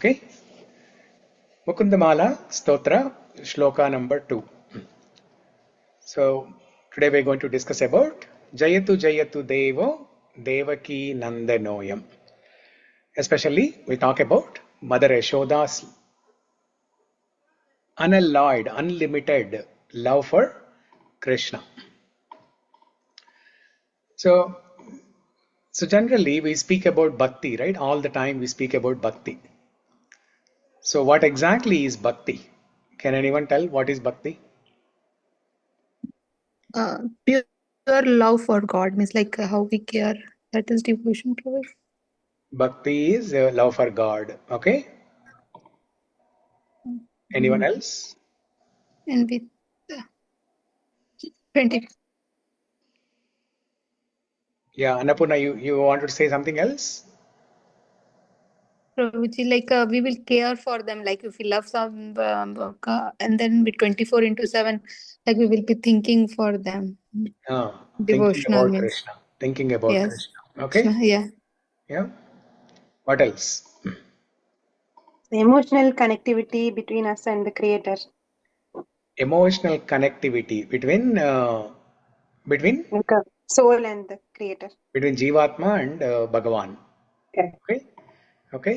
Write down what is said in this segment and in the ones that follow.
Okay? Mukunda-Mālā-Stotra, Sloka number 2. So, today we are going to discuss about jayatu jayatu devo devakī-nandanoyam. Especially, we'll talk about Mother Yashoda's unalloyed, unlimited love for Krishna. So generally we speak about bhakti, right? All the time we speak about bhakti. So what exactly is bhakti? Can anyone tell what is bhakti? Pure love for God, means like how we care. That is devotion to it. Bhakti is love for God. Okay. Anyone else? And with 20. Yeah, Annapurna, you wanted to say something else? Prabhuji, like we will care for them, like if we love some and then with 24/7, like we will be thinking for them. Thinking Devotional about means. Krishna. Thinking about Yes. Krishna. Okay. Yeah. Yeah. What else? The emotional connectivity between us and the Creator. Emotional connectivity between Like a soul and the Creator. between Jivatma and Bhagavan. Okay. Okay.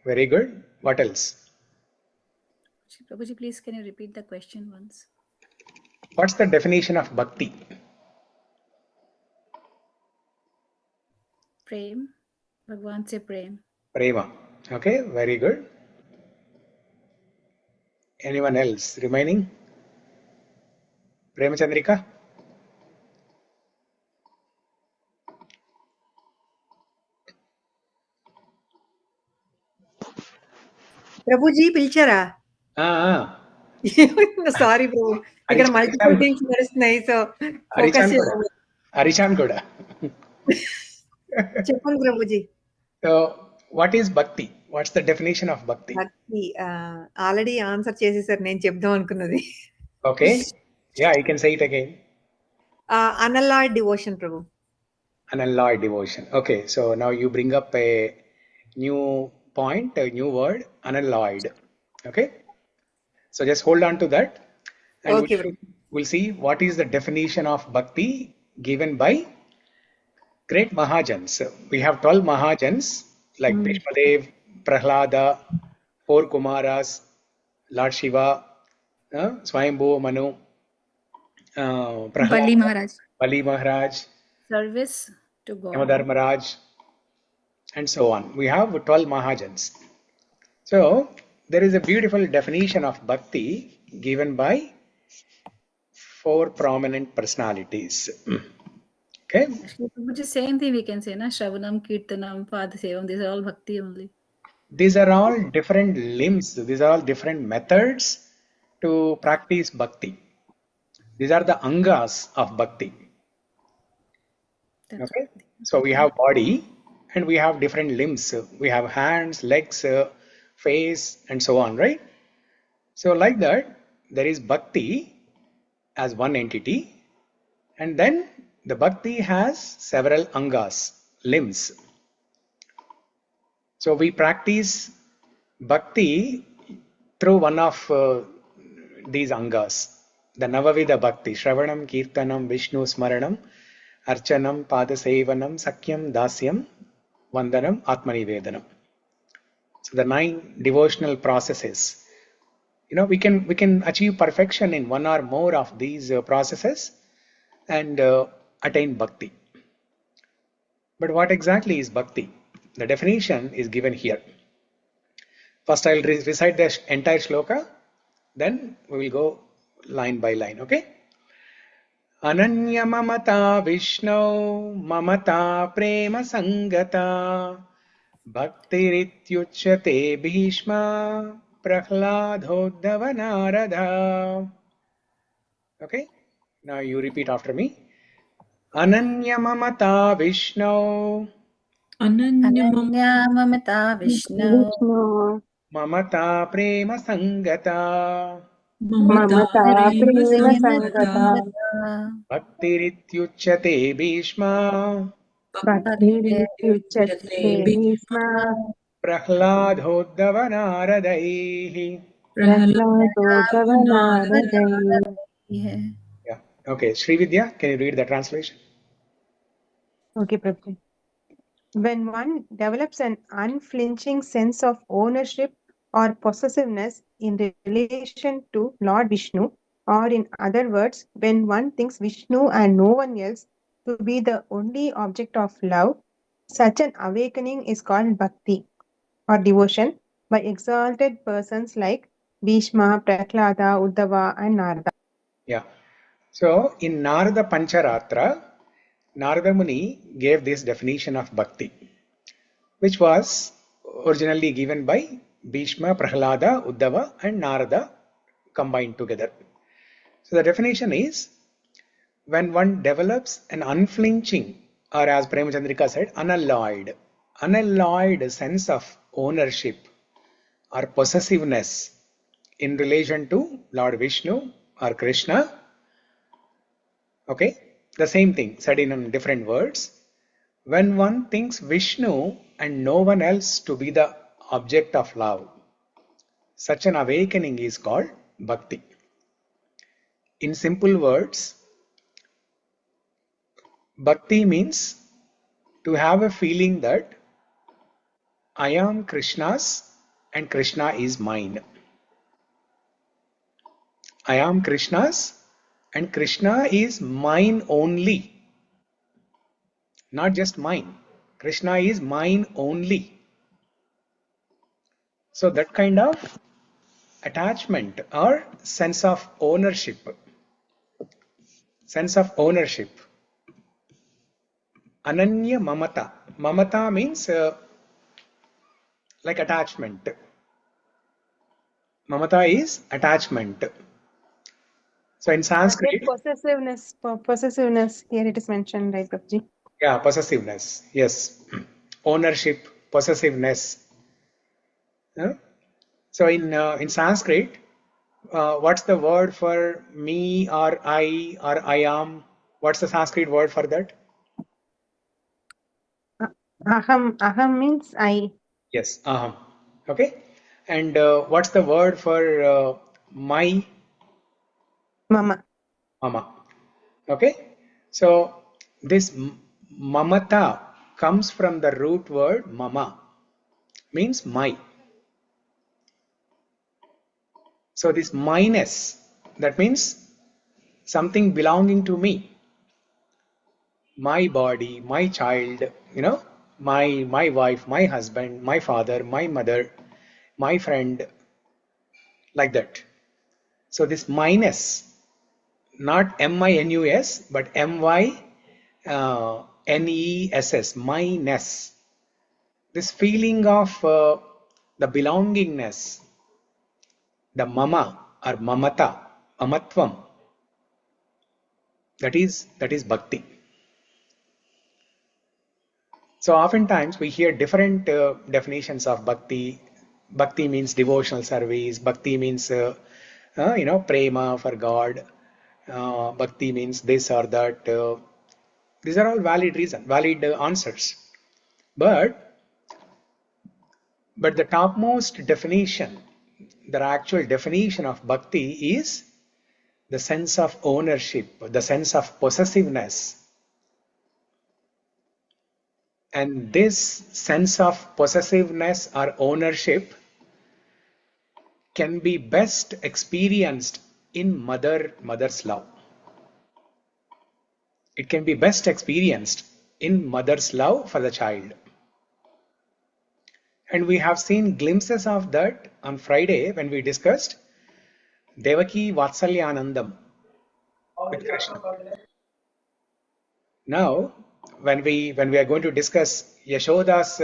Very good. What else? Prabhuji, please can you repeat the question once? What's the definition of bhakti? Prem. Bhagwan se prem. Prema. Okay. Very good. Anyone else remaining? Prema Chandrika? Prabhuji పిలిచారా? Sorry ప్రభు, ఇక్కడ multiple things నడుస్తున్నాయి, so focus Arishan kuda. చెప్పండి Prabhuji. So what is bhakti? What's the definition of bhakti? భక్తి already answer చేసేసారు, నేను చెప్దాం అనుకున్నది. Okay. Yeah, you can say it again. Unalloyed devotion, Prabhu. Unalloyed devotion. Okay, so now you bring up a new point, a new word, unalloyed. Okay, so just hold on to that, and okay, we'll see what is the definition of bhakti given by great Mahajans. We have 12 Mahajans like Bhishmadev, Prahlada, 4 Kumaras, Lord Shiva, Swayambhu Manu, Prahlada, Bali Maharaj, service to God, Yamadharmaraj, and so on. We have 12 Mahajans. So there is a beautiful definition of bhakti given by 4 prominent personalities. Okay. Which is same thing we can say, na? Shravanam, Kirtanam, Padasevam, these are all bhakti only. These are all different limbs. These are all different methods to practice bhakti. These are the angas of bhakti. That's okay. So we have body and we have different limbs. We have hands, legs, face, and so on, right? So like that, there is bhakti as one entity, and then the bhakti has several angas, limbs. So we practice bhakti through one of these angas, the Navavida bhakti: Shravanam, Kirtanam, Vishnu Smaranam, Archanam, Padasevanam, Sakyam, Dasyam, Vandanam, Atmanivedanam. So the 9 devotional processes. We can achieve perfection in one or more of these processes and attain bhakti. But what exactly is bhakti? The definition is given here. First I'll recite the entire shloka, then we will go line by line. Okay. Ananya Mamatā Vishnu Mamatā Prema Sangata Bhaktirityuchyate Bhishma Prahladodhava Narada. Okay. Now you repeat after me. Ananya Mamatā Vishnu Ananya Mamatā Vishnu Mamatā Prema Sangata Mamatā Prema Sangata Bhaktirityuchyate Bhishma Bhaktirityuchyate Bhishma Prahladodava naradaihi. Prahlādodava है. Yeah. Okay. Srividya, can you read the translation? Okay, Prabhuji. When one develops an unflinching sense of ownership or possessiveness in relation to Lord Vishnu, or in other words, when one thinks Vishnu and no one else to be the only object of love, such an awakening is called bhakti or devotion by exalted persons like Bhishma, Prahlada, Uddhava, and Narada. Yeah. So in Narada Pancharatra, Narada Muni gave this definition of bhakti, which was originally given by Bhishma, Prahlada, Uddhava, and Narada combined together. So the definition is when one develops an unflinching, or as Premachandrika said, unalloyed sense of ownership or possessiveness in relation to Lord Vishnu or Krishna. Okay, the same thing said in different words. When one thinks Vishnu and no one else to be the object of love, such an awakening is called bhakti. In simple words, bhakti means to have a feeling that I am Krishna's and Krishna is mine. I am Krishna's and Krishna is mine only. Not just mine. Krishna is mine only. So that kind of attachment or sense of ownership. Ananya Mamatā. Mamata means like attachment. Mamata is attachment. So in Sanskrit, Possessiveness, here it is mentioned, right, Prabhuji? yeah, possessiveness. Yes. Ownership, possessiveness. Yeah? So in Sanskrit, what's the word for me or I am? What's the Sanskrit word for that? Aham means I. Yes, aham. Okay. And what's the word for my? Mama. Mama. Okay. So this mamata comes from the root word mama, means my. So this minus, that means something belonging to me. My body, my child, my wife, my husband, my father, my mother, my friend, like that. So this minus, not M-I-N-U-S, but M-Y-N-E-S-S, minus. This feeling of the belongingness, the mama or mamata, amatvam, that is bhakti. So oftentimes we hear different definitions of bhakti. Bhakti means devotional service. Bhakti means prema for God. Bhakti means this or that. These are all valid answers. But the topmost definition, the actual definition of bhakti is the sense of ownership, the sense of possessiveness. And this sense of possessiveness or ownership can be best experienced in mother's love. It can be best experienced in mother's love for the child. And we have seen glimpses of that on Friday when we discussed Devaki Vatsalyanandam with Krishna. Now, when we are going to discuss Yashoda's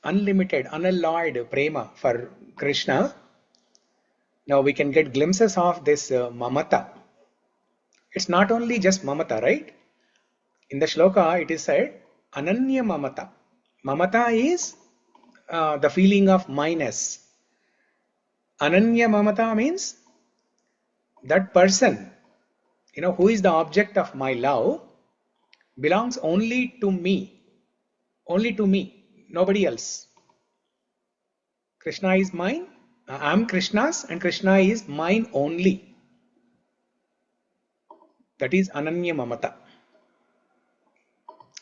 unlimited, unalloyed prema for Krishna, now we can get glimpses of this mamata. It's not only just mamata, right? In the shloka, it is said Ananya Mamatā. Mamata is the feeling of minus. Ananya Mamatā means that person, who is the object of my love, belongs only to me, nobody else. Krishna is mine. I am Krishna's and Krishna is mine only. That is Ananya Mamatā.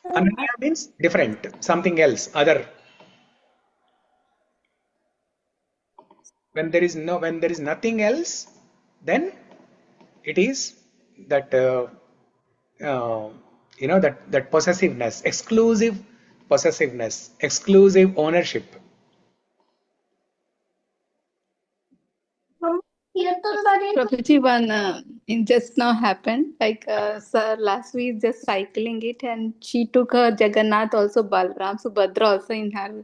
Ananya means different, something else, other. When there is nothing else, then it is that that possessiveness, exclusive possessiveness, exclusive ownership. Prabhuji, one it just now happened. Like sir, last week just cycling it, and she took her Jagannath also, Balram, Subhadra also in her.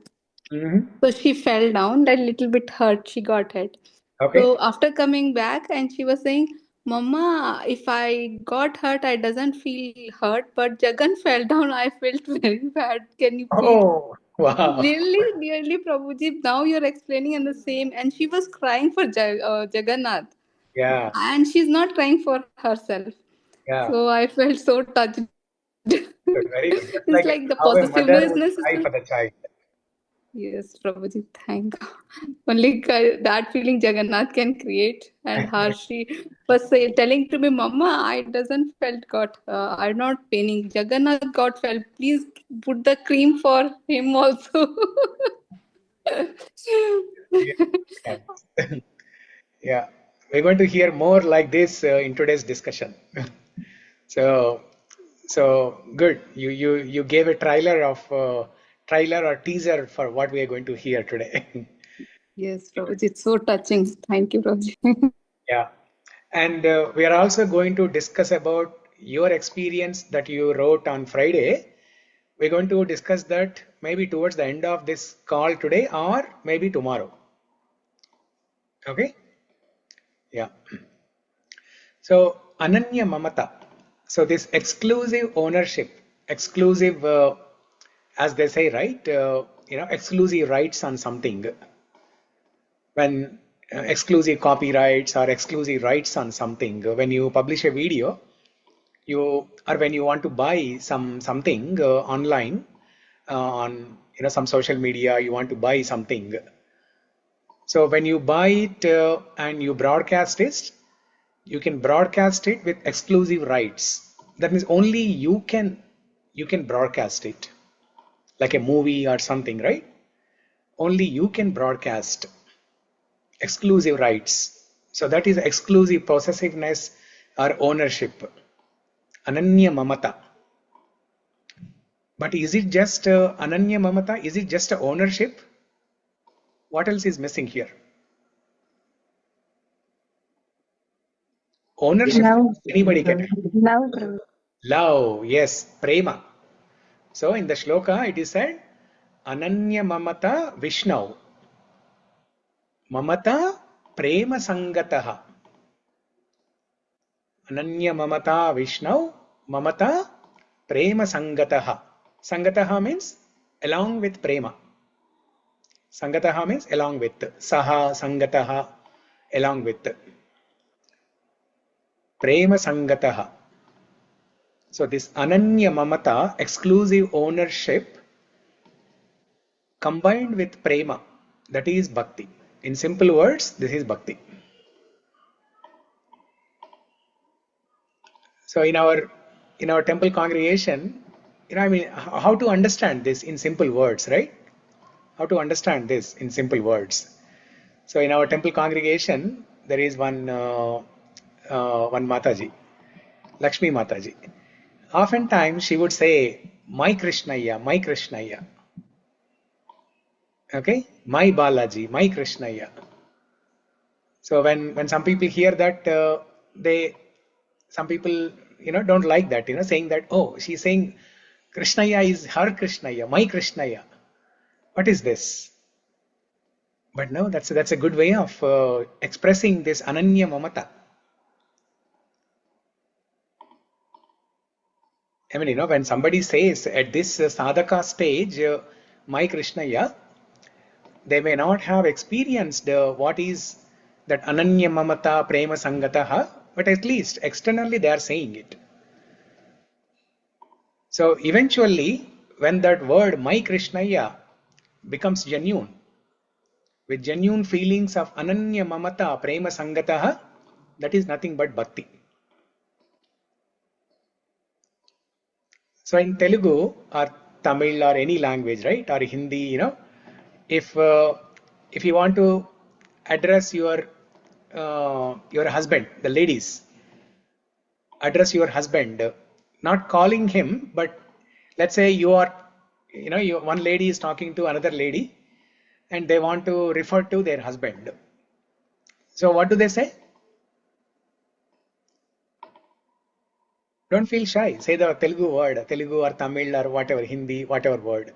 So she fell down, that little bit hurt. She got hurt. Okay. So after coming back, and she was saying, "Mama, if I got hurt, I doesn't feel hurt, but Jagan fell down. I felt very bad. Can you please?" Oh, wow. Really, Prabhuji, now you're explaining and the same. And she was crying for Jagannath. Yeah. And she's not crying for herself. Yeah. So I felt so touched. Good, very good. Just It's like like the how a mother would possessiveness is cry for the child. Yes, Prabhuji, thank God. Only that feeling Jagannath can create. And her, she was telling to me, Mama, I doesn't felt got, I'm not paining. Jagannath got felt. Please put the cream for him also. Yeah. Yeah. We're going to hear more like this in today's discussion. So good. You gave a trailer or teaser for what we are going to hear today. Yes, Prabhuji, it's so touching. Thank you, Prabhuji. Yeah. And we are also going to discuss about your experience that you wrote on Friday. We're going to discuss that maybe towards the end of this call today or maybe tomorrow. Okay? Yeah. So, Ananya Mamatā. So, this exclusive ownership, exclusive, as they say, right? Exclusive rights on something. When exclusive copyrights or exclusive rights on something, when you publish a video, or when you want to buy something online on some social media, you want to buy something. So when you buy it and you broadcast it, you can broadcast it with exclusive rights. That means only you can broadcast it, like a movie or something, right? Only you can broadcast, exclusive rights. So that is exclusive possessiveness or ownership. Ananya Mamatā. But is it just Ananya Mamatā? Is it just a ownership? What else is missing here? Ownership. Love. Anybody can. Love, Prabhuji. Love, yes, prema. So in the shloka it is said, Ananya Mamatā Vishnau. Mamata prema sangataha. Ananya Mamatā Vishnau. Mamata prema sangataha. Sangataha means along with prema. Sangataha means along with. Saha sangataha, along with. Prema sangataha. So this Ananya Mamatā, exclusive ownership, combined with prema, that is bhakti. In simple words, this is bhakti. So in our temple congregation, how to understand this in simple words, right? How to understand this in simple words. So in our temple congregation, there is one Mataji, Lakshmi Mataji. Oftentimes she would say, my Krishnaya, my Krishnaya. Okay, my Balaji, my Krishnaya. So when some people hear that, some people don't like that, saying that, oh, she's saying Krishnaya is her Krishnaya, my Krishnaya. What is this? But no, that's a good way of expressing this Ananya Mamatā. I mean, when somebody says at this sadhaka stage, my Krishnaya, they may not have experienced what is that Ananya Mamatā Prema Sangataha, but at least externally they are saying it. So eventually, when that word my Krishnaya becomes genuine, with genuine feelings of Ananya Mamatā prema sangatah, that is nothing but bhakti. So in Telugu or Tamil or any language, right, or Hindi, if you want to address your husband, the ladies, address your husband, not calling him, but let's say one lady is talking to another lady and they want to refer to their husband. So what do they say? Don't feel shy. Say the Telugu word, Telugu or Tamil or whatever, Hindi, whatever word.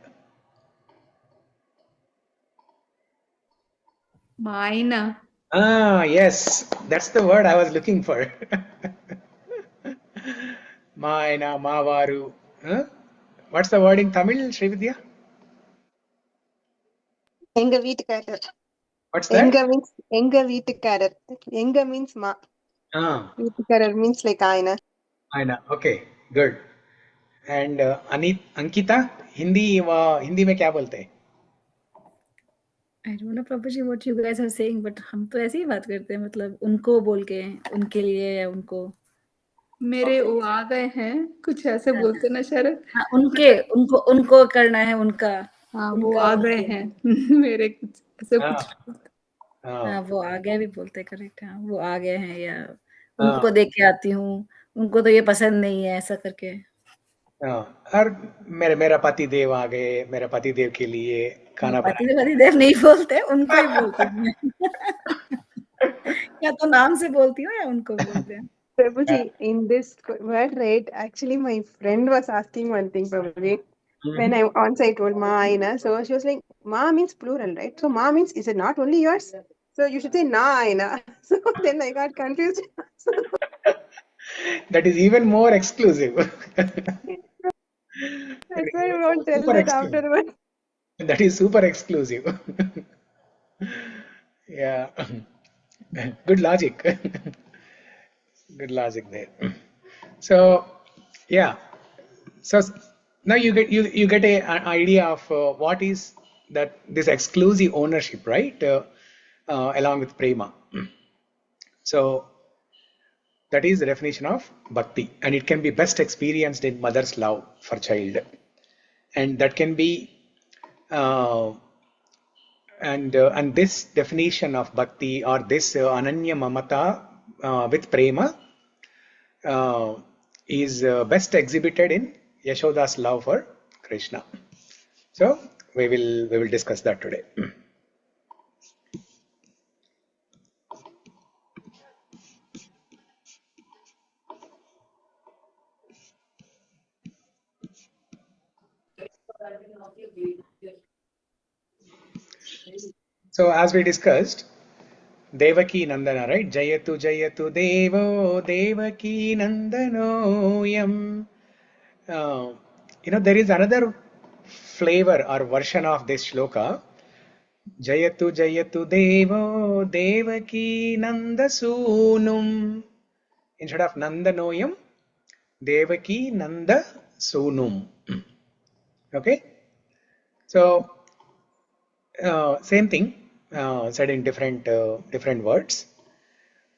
Maina. Ah, yes, that's the word I was looking for. Maina, Mavaru. Huh? What's the word in Tamil, Srividya? Enga veetukarar. What's that? Enga veetukarar. Enga means ma. Ah, Veetukarar means like Aina. Aina. Okay, good. And Ankita, Hindi में क्या बोलते हैं? I don't know Prabhuji what you guys are saying, but हम तो ऐसे ही बात करते हैं, मतलब उनको बोल के, उनके लिए या उनको. मेरे वो आ गए हैं, कुछ ऐसे बोलते ना शरद. हाँ, उनको करना है उनका. हाँ, वो आ गए हैं. मेरे कुछ ऐसे कुछ. हाँ, वो आ गए भी बोलते, करेक्ट. हाँ, वो आ गए हैं, या उनको देख के आती हूँ, उनको तो ये पसंद नहीं है, ऐसा करके. और मेरा पति देव आ गए, मेरा पति देव के लिए खाना पति देव नहीं बोलते, उनको ही बोलती हूँ. या तो नाम से बोलती हूँ या उनको बोलते हैं. Prabhuji, in this word, right, actually my friend was asking one thing, Prabhuji. When I once I told Ma Aina, so she was like, Ma means plural, right? So Ma means, is it not only yours? So you should say Na Aina. So then I got confused. That is even more exclusive. That's why I won't tell that afterwards. That is super exclusive. Yeah. Good logic. Good logic there. So, yeah. So now you get an idea of what is this exclusive ownership, right? Along with prema. So that is the definition of bhakti, and it can be best experienced in mother's love for child, and that can be and this definition of bhakti, or this Ananya Mamatā with prema, is best exhibited in Yashoda's love for Krishna. So we will discuss that today. So as we discussed, devakī-nandano, right? Jayatu jayatu devo devakī-nandano yam. There is another flavor or version of this shloka. Jayatu jayatu devo devakī-nandasunum. Instead of nandanoyam, devakī-nandasunum. Okay? So same thing said in different words.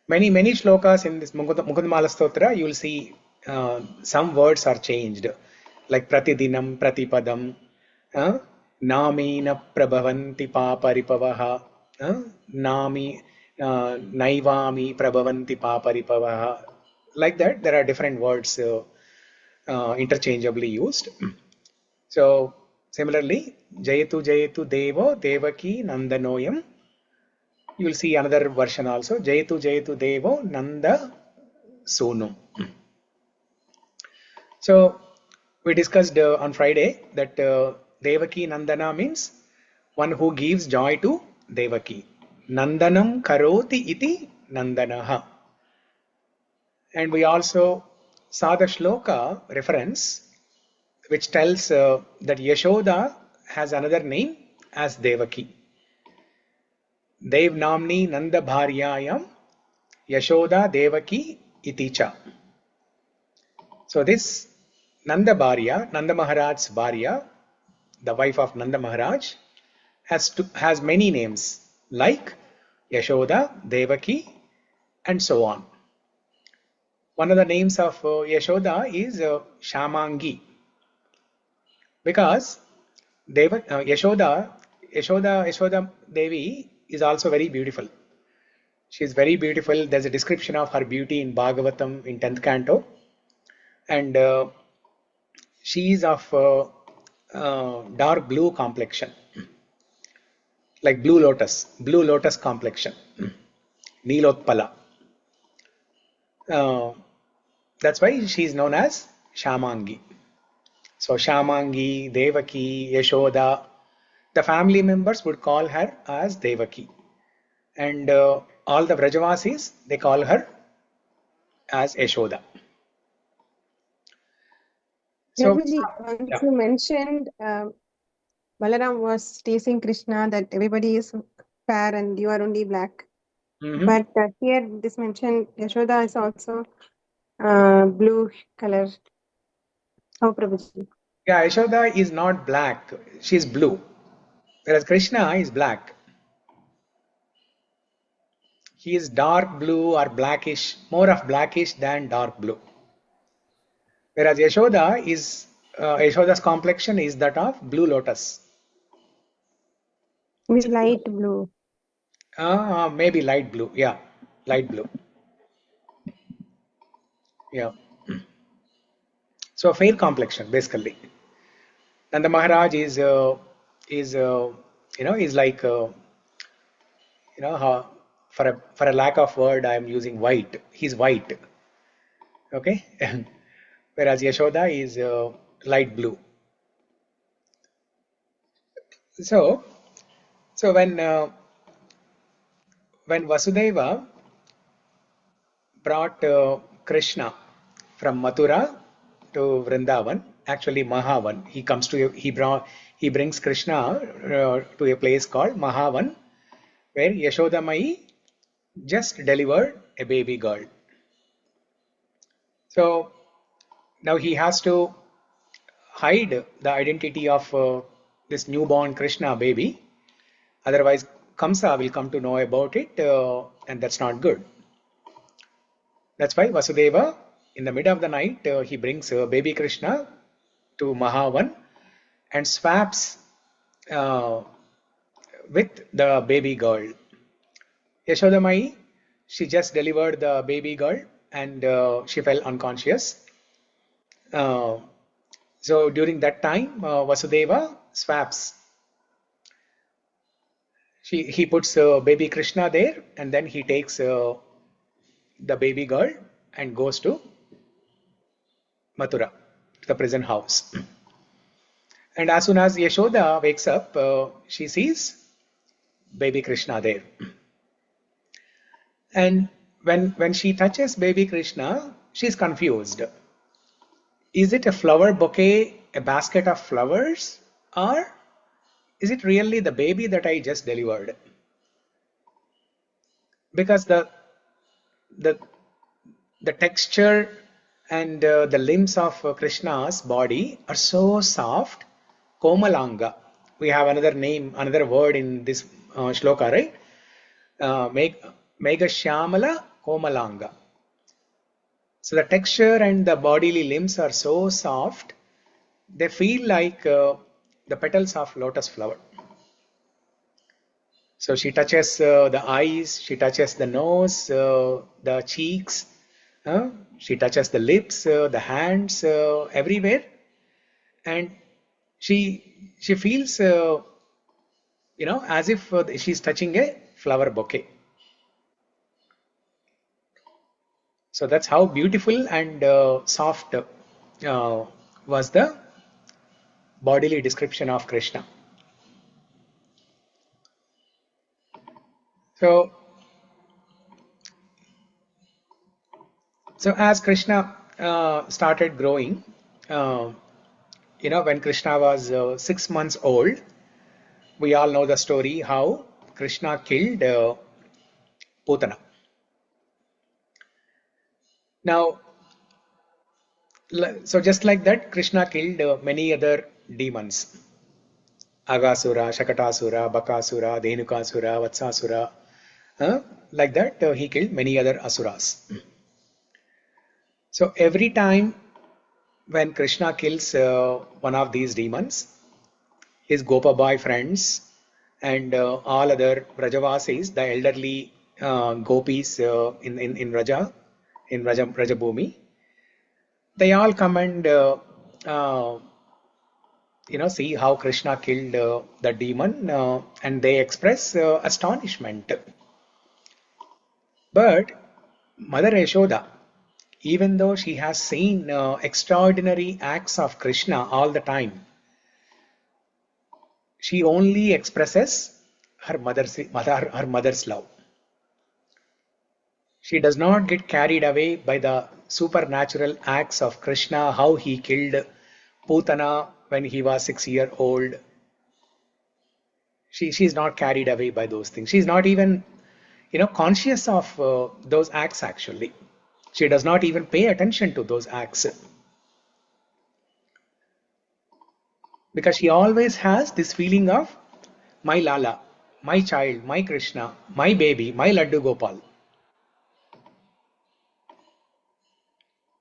Many shlokas in this Mukunda-Mālā-Stotra, you will see some words are changed, like pratidinam, pratipadam, namina prabhavanti paparipavaha, nami naivami prabhavanti paparipavaha. Like that, there are different words interchangeably used. So similarly, jayatu jayatu devo devakī-nandanoyam. You will see another version also, jayatu jayatu devo nanda sonum. So we discussed on Friday that devakī-nandana means one who gives joy to Devaki. Nandanam karoti iti nandanaha. And we also saw the shloka reference which tells that Yeshoda has another name as Devaki. Dev namni nanda bharyayam Yashoda Devaki iticha. So this Nanda Bharya, Nanda Maharaj's Bharya, the wife of Nanda Maharaj, has many names. like Yashoda, Devaki, and so on. One of the names of Yashoda is Shamangi, because Yashoda Devi is also very beautiful. She is very beautiful. There's a description of her beauty in Bhagavatam in 10th canto, and she is of dark blue complexion, like blue lotus complexion, Nilotpala. That's why she is known as Shamangi. So Shamangi, Devaki, Yashoda, the family members would call her as Devaki, and all the Vrajavasis, they call her as Yashoda. So, Prabhuji, once you mentioned Balaram was teasing Krishna that everybody is fair and you are only black. But here this mentioned Yashoda is also blue color. How, Prabhuji? yeah, Yashoda is not black, she is blue, whereas Krishna is black. He is dark blue or blackish, more of blackish than dark blue. Whereas Yashoda is, Yashoda's complexion is that of blue lotus. Maybe light blue. Maybe light blue, yeah, light blue. Yeah. So fair complexion, basically. And the Maharaj is is like for a lack of word, I am using white. He's white. Okay. Whereas Yashoda is light blue. So when Vasudeva brought Krishna from Mathura to Vrindavan, actually Mahavan, he brings Krishna to a place called Mahavan, where Yashoda Mai just delivered a baby girl. So now he has to hide the identity of this newborn Krishna baby. Otherwise, Kamsa will come to know about it, and that's not good. That's why Vasudeva, in the middle of the night, he brings baby Krishna to Mahavan and swaps with the baby girl. Yashoda Mai, she just delivered the baby girl and she fell unconscious. So during that time, Vasudeva swaps. He puts baby Krishna there, and then he takes the baby girl and goes to Mathura, to the prison house. And as soon as Yashoda wakes up, she sees baby Krishna there. And when she touches baby Krishna, she's confused. Is it a flower bouquet, a basket of flowers, or is it really the baby that I just delivered? Because the texture and the limbs of Krishna's body are so soft, komalāńgo. We have another name, another word in this shloka, right? Megha-śyāmalah, komalāńgo. So the texture and the bodily limbs are so soft, they feel like the petals of lotus flower. So she touches the eyes, she touches the nose, the cheeks, she touches the lips, the hands, everywhere, and she feels as if she's touching a flower bouquet. So that's how beautiful and soft was the bodily description of Krishna. So as Krishna started growing, when Krishna was 6 months old, we all know the story how Krishna killed Putana. Now, so just like that, Krishna killed many other demons. Agasura, Shakatasura, Bakasura, Dhenukasura, Vatsasura. Like that, he killed many other asuras. So every time when Krishna kills one of these demons, his Gopa boy friends and all other Vrajavasis, the elderly Gopis in Raja, in Rajabhumi, they all come and see how Krishna killed the demon, and they express astonishment. But Mother Yashoda, even though she has seen extraordinary acts of Krishna all the time, she only expresses her mother's love. She does not get carried away by the supernatural acts of Krishna, how he killed Putana when he was 6 years old. She is not carried away by those things. She is not even conscious of those acts actually. She does not even pay attention to those acts. Because she always has this feeling of my Lala, my child, my Krishna, my baby, my Laddu Gopal.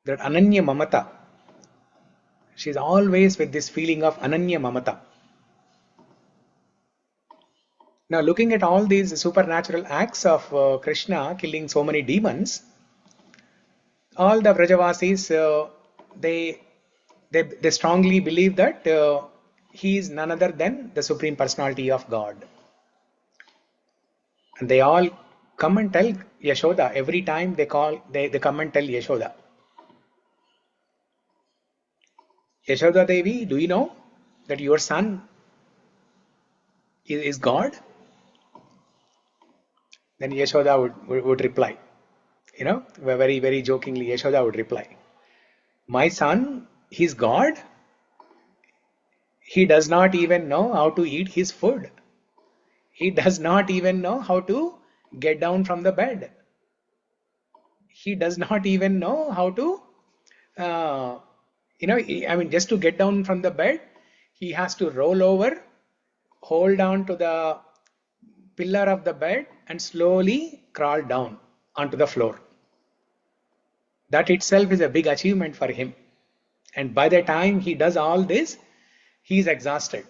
That Ananya Mamatā. She is always with this feeling of Ananya Mamatā. Now looking at all these supernatural acts of Krishna killing so many demons, all the Vrajavasis, they strongly believe that he is none other than the Supreme Personality of God. And they all come and tell Yashoda every time they come and tell Yashoda. Yashoda Devi, do you know that your son is God? Then Yashoda would reply, very, very jokingly, Yashoda would reply, my son, he's God. He does not even know how to eat his food. He does not even know how to get down from the bed. He does not even know how to, just to get down from the bed, he has to roll over, hold on to the pillar of the bed and slowly crawl down onto the floor. That itself is a big achievement for him. And by the time he does all this, he is exhausted.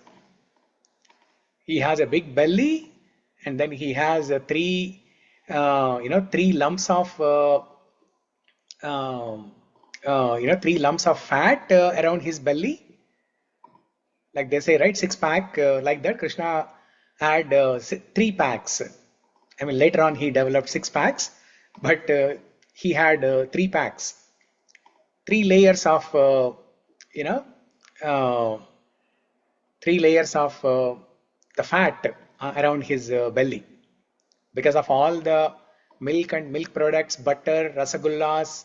He has a big belly, and then he has three lumps of three lumps of fat around his belly. Like they say, right? 6-pack, like that. Krishna had 3 packs. I mean, later on he developed 6 packs, but he had 3 packs. 3 layers of, 3 layers of the fat around his belly. Because of all the milk and milk products, butter, rasagullas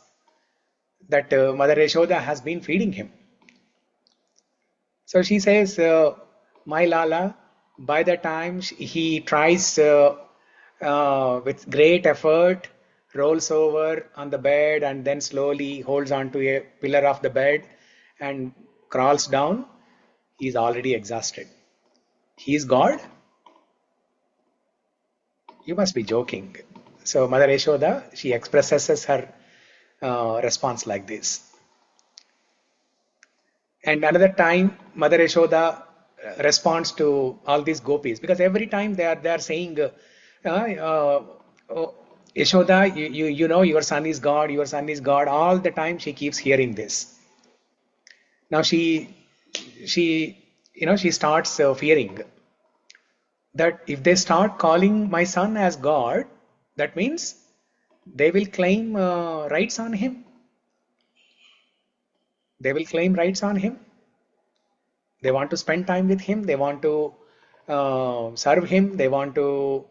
that Mother Yashoda has been feeding him. So she says, my Lala, by the time he tries with great effort, rolls over on the bed and then slowly holds onto a pillar of the bed and crawls down, he is already exhausted. He is God? You must be joking. So Mother Yashoda, she expresses her response like this. And another time, Mother Yashoda responds to all these gopis, because every time they are saying, Yashoda, you know your son is God, your son is God. All the time she keeps hearing this. Now she starts fearing that if they start calling my son as God, that means they will claim rights on him. They will claim rights on him. They want to spend time with him. They want to serve him. They want to,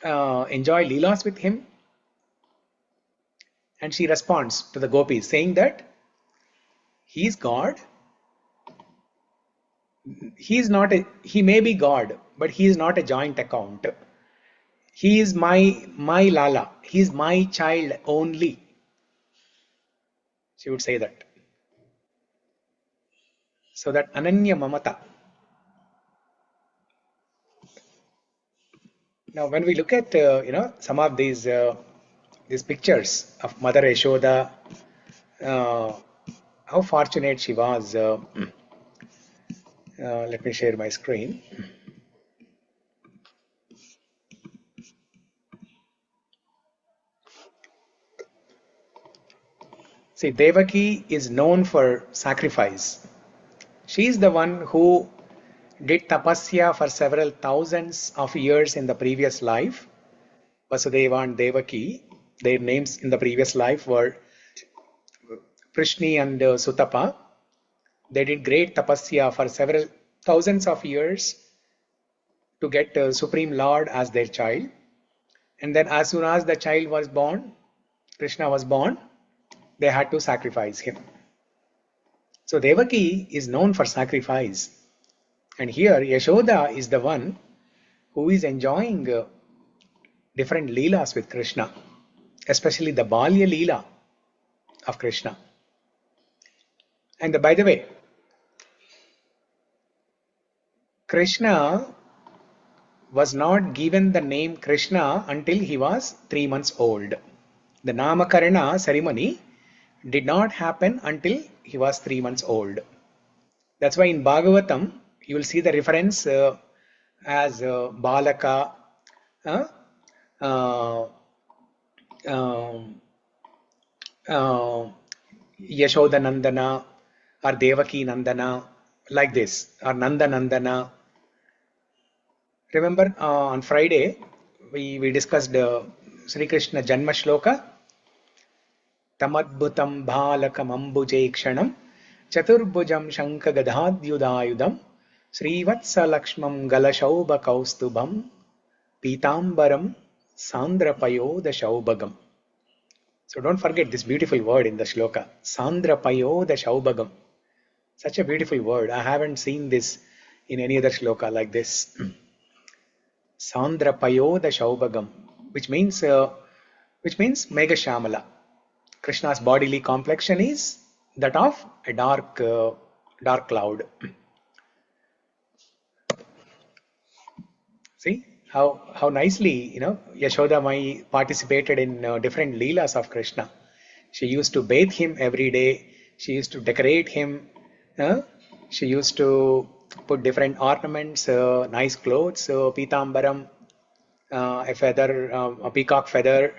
enjoy leelas with him. And she responds to the gopis saying that he is God. He may be God, but he is not a joint account. He is my Lala. He is my child only. She would say that. So that Ananya Mamatā. Now, when we look at some of these pictures of Mother Yeshoda, how fortunate she was. Let me share my screen. See, Devaki is known for sacrifice. She is the one who did tapasya for several thousands of years in the previous life. Vasudeva and Devaki, their names in the previous life were Vrsni and Sutapa. They did great tapasya for several thousands of years to get Supreme Lord as their child. And then as soon as the child was born, Krishna was born, they had to sacrifice him. So Devaki is known for sacrifice. And here Yeshoda is the one who is enjoying different leelas with Krishna, especially the Balya leela of Krishna. And by the way, Krishna was not given the name Krishna until he was 3 months old. The Namakarana ceremony did not happen until he was 3 months old. That's why in Bhagavatam, you will see the reference as Balaka, Yashoda Nandana, or devakī-nandano, like this, or Nandana. Remember on Friday, we discussed Sri Krishna Janma Shloka. Tamadbhutam bhalakam ambujekshanam chaturbhujam shankagadhadyudayudam srivatsalakshmam galashauba-kaustubham pitambaram sandrapayoda-shaubagam. So don't forget this beautiful word in the shloka, sandrapayoda-shaubagam. Such a beautiful word. I haven't seen this in any other shloka like this. Sandrapayoda-shaubagam, which means megha-śyāmalah. Krishna's bodily complexion is that of a dark cloud. See how nicely Yashoda Mai participated in different leelas of Krishna. She used to bathe him every day. She used to decorate him. She used to put different ornaments, nice clothes, pitambaram, a feather, a peacock feather.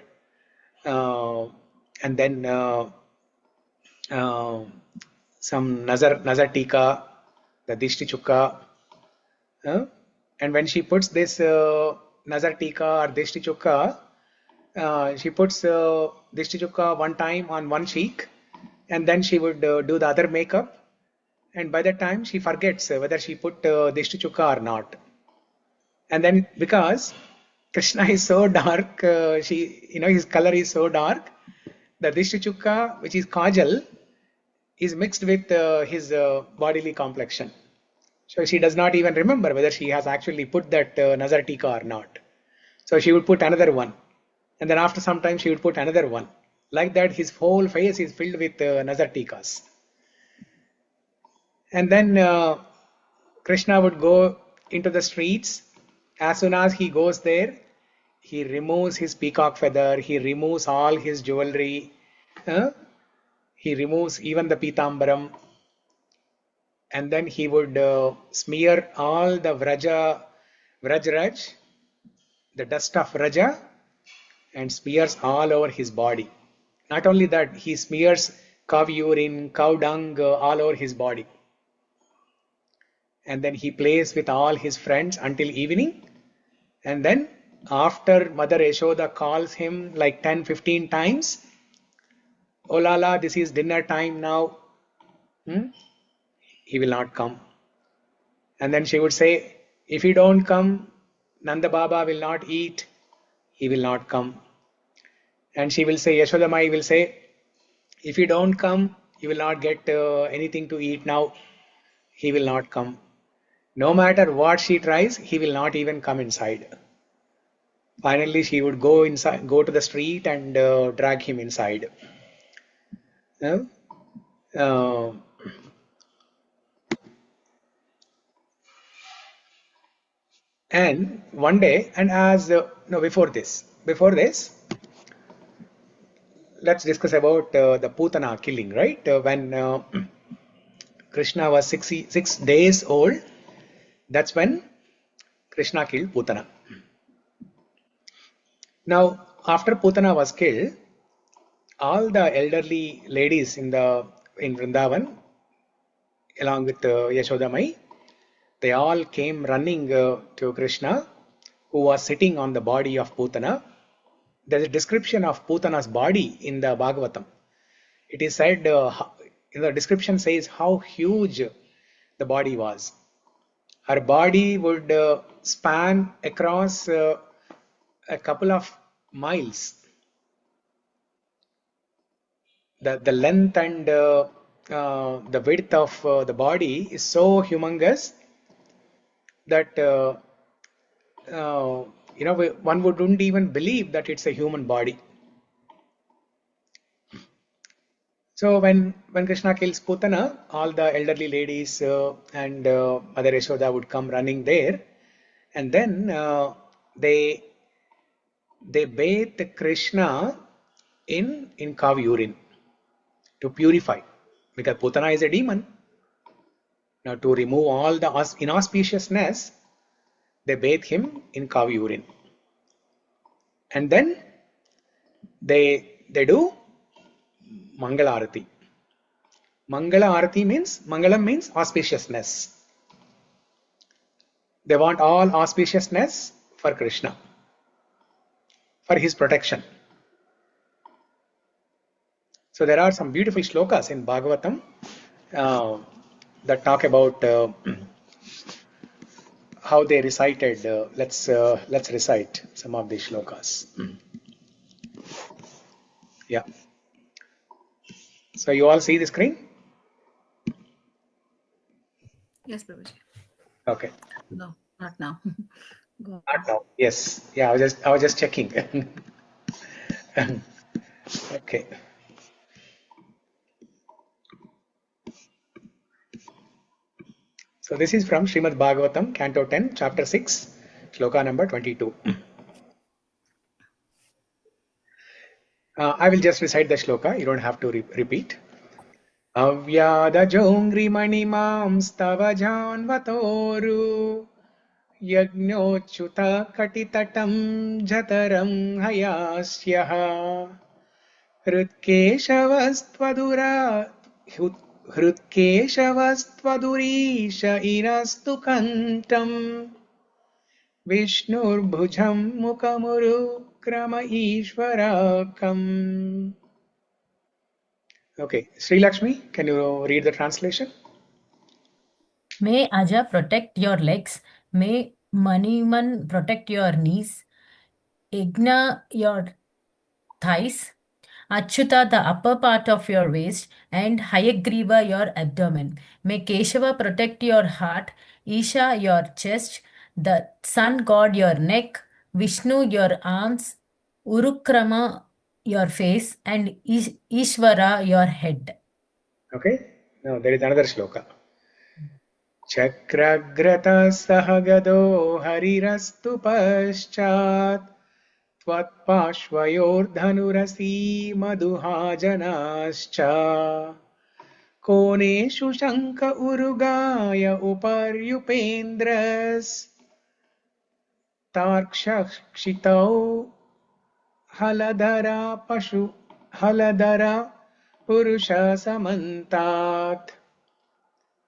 And then some nazar tika, the dishti chukka. And when she puts this nazar tika or dishti chukka, she puts dishti chukka one time on one cheek, and then she would do the other makeup. And by that time, she forgets whether she put dishti chukka or not. And then because Krishna is so dark, his color is so dark, the dishti chukka, which is kajal, is mixed with his bodily complexion. So she does not even remember whether she has actually put that nazar tika or not. So she would put another one. And then after some time she would put another one. Like that his whole face is filled with nazar tikas. And then Krishna would go into the streets. As soon as he goes there, he removes his peacock feather, he removes all his jewelry, he removes even the pitambaram, and then he would smear all the vrajraj, the dust of Vraja, and smears all over his body. Not only that, he smears cow urine, cow dung all over his body. And then he plays with all his friends until evening. And then after Mother Yeshoda calls him like 10-15 times, "Oh Lala, this is dinner time now," he will not come. And then she would say, "If you don't come, Nanda Baba will not eat, he will not come." And she will say, Yashoda Mai will say, "If you don't come, you will not get anything to eat now, he will not come." No matter what she tries, he will not even come inside. Finally, she would go to the street and drag him inside. And one day, and as no, before this, let's discuss about the Putana killing, right? When Krishna was 6 days old, that's when Krishna killed Putana. Now, after Putana was killed, all the elderly ladies in Vrindavan, along with Yashoda Mai, they all came running to Krishna, who was sitting on the body of Putana. There is a description of Putana's body in the Bhagavatam. It is said, the description says how huge the body was. Her body would span across a couple of miles. The length and the width of the body is so humongous that one wouldn't even believe that it's a human body. So when Krishna kills Putana, all the elderly ladies and Mother Yashoda would come running there, and then they bathed Krishna in cow urine to purify, because Putana is a demon. Now, to remove all the inauspiciousness, they bathe him in cow urine, and then they do Mangala Arati. Mangala Arati means, Mangalam means auspiciousness. They want all auspiciousness for Krishna, for his protection. So there are some beautiful shlokas in Bhagavatam that talk about how they recited. Let's recite some of these shlokas. Yeah. So you all see the screen? Yes, Prabhuji. Okay. No, not now. Go on. Not now. Yes. Yeah, I was just checking. Okay. So this is from Srimad Bhagavatam, Canto 10, Chapter 6, Shloka number 22. I will just recite the shloka. You don't have to repeat. Avyadajongrimanimam stavajhanvatoru yajñochuta katitatam jataram hayasyah hrutkeshavastvaduriša irastu kantam Vishnurбhujam mukamuru-krama ishvarakam. Okay, Sri Lakshmi, can you read the translation? May Aja protect your legs. May Maniman protect your knees. Igna your thighs. Achyuta the upper part of your waist, and Hayagriva your abdomen. May Keshava protect your heart, Isha your chest, the sun god your neck, Vishnu your arms, Urukrama your face, and Ishvara your head. Okay, now there is another shloka. Chakragrata sahagado harirastu paschat Tvatpashvayordhanurasi maduhajanascha Koneshu shanka urugaya uparyupendras Tarkshakshitau haladara purusha samantat.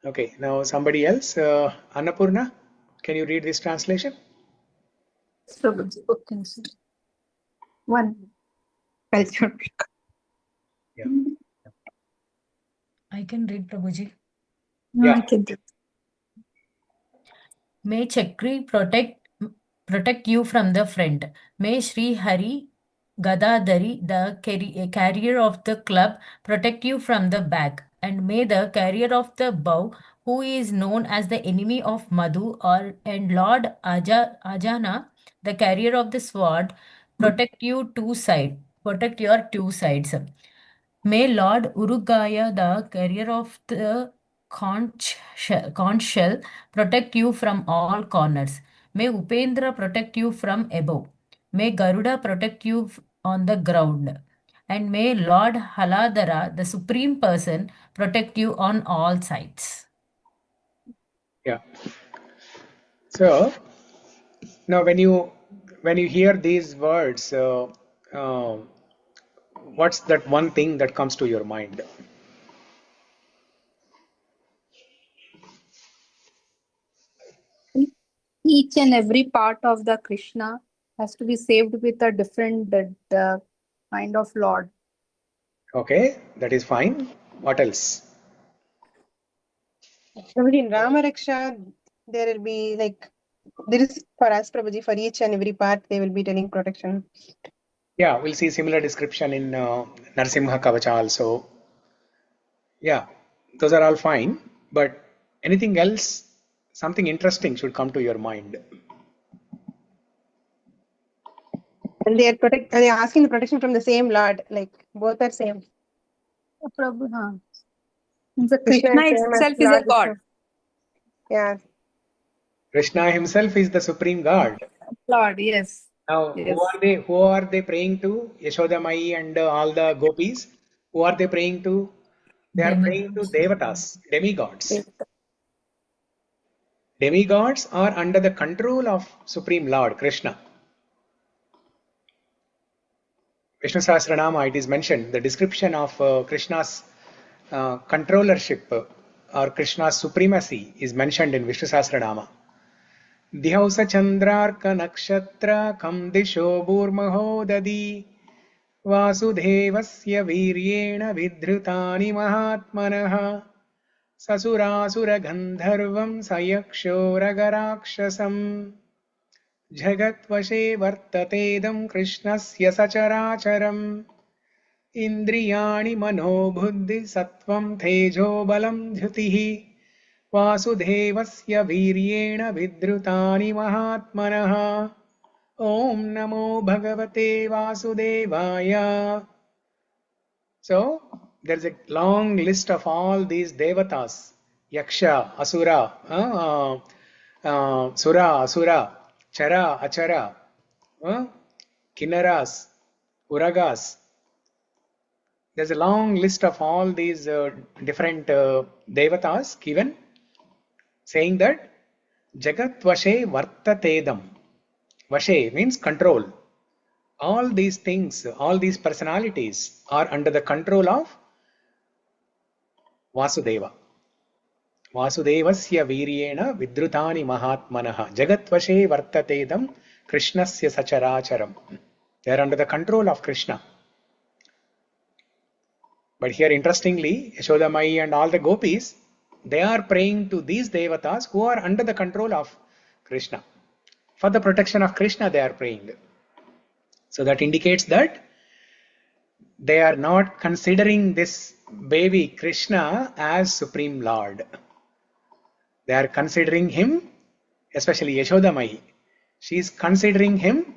Okay, now somebody else, Annapurna, can you read this translation? Prabhuji, okay, sir. One. Culture. Yeah. I can read, Prabhuji. No, Yeah. I can do. May Chakri protect you from the front. May Sri Hari Gadadari, the carrier of the club, protect you from the back. And may the carrier of the bow, who is known as the enemy of Madhu, and Lord Ajana, the carrier of the sword, protect your two sides. May Lord Urugaya, the carrier of the conch shell, protect you from all corners. May Upendra protect you from above. May Garuda protect you on the ground. And may Lord Haladara, the Supreme Person, protect you on all sides. Yeah. So now when you hear these words, what's that one thing that comes to your mind? Each and every part of the Krishna has to be saved with a different kind of Lord. Okay, that is fine. What else? Prabhuji, in Rama Raksha, there will be like, there is for us, Prabhuji, for each and every part, they will be telling protection. Yeah, we'll see similar description in Narsimha Kavacha also. Yeah, those are all fine. But anything else, something interesting should come to your mind. And they are asking the protection from the same Lord, like both are same. Prabhu, the Krishna Krishna is same as itself is a Lord God. Vishnu. Yeah. Krishna himself is the supreme God. Lord, yes. Now, Yes. who are they praying to? Yashoda Mai and all the gopis. Who are they praying to? They are praying to devatas, demigods. Demigods are under the control of Supreme Lord Krishna. Vishnu Sahasranama, it is mentioned, the description of Krishna's controllership or Krishna's supremacy is mentioned in Vishnu Sahasranama. Dhyausa Chandrarka Nakshatra Kam Disho Burmaho Dadi Vasudevasya Viryena Vidhrutani Mahatmanaha Sasura Gandharvam Sayakshoragarакшасam Jagatwashe Vartatedam Krishnasya Sacharacharam Indriyani Manobuddhi Sattvam Tejo Balam Dhyutihi Vasudevasya Viryena Vidhrutani Mahatmanaha Om Namo Bhagavate Vasudevaya. So, there's a long list of all these devatas, Yaksha, Asura, Sura, Asura, Chara, Achara, Kinnaras, Uragas. There's a long list of all these different devatas given, saying that Jagat Vashe Vartatedam. Vashe means control. All these things, all these personalities are under the control of Vasudeva. Vasudevasya Viryena Vidhrutani Mahatmanaha Jagatvashe Vartatedam Krishnasya Sacharacharam. They are under the control of Krishna. But here interestingly, Yashoda Mai and all the gopis, they are praying to these devatas who are under the control of Krishna. For the protection of Krishna they are praying. So that indicates that they are not considering this baby Krishna as Supreme Lord. They are considering him, especially Yashoda Mai, she is considering him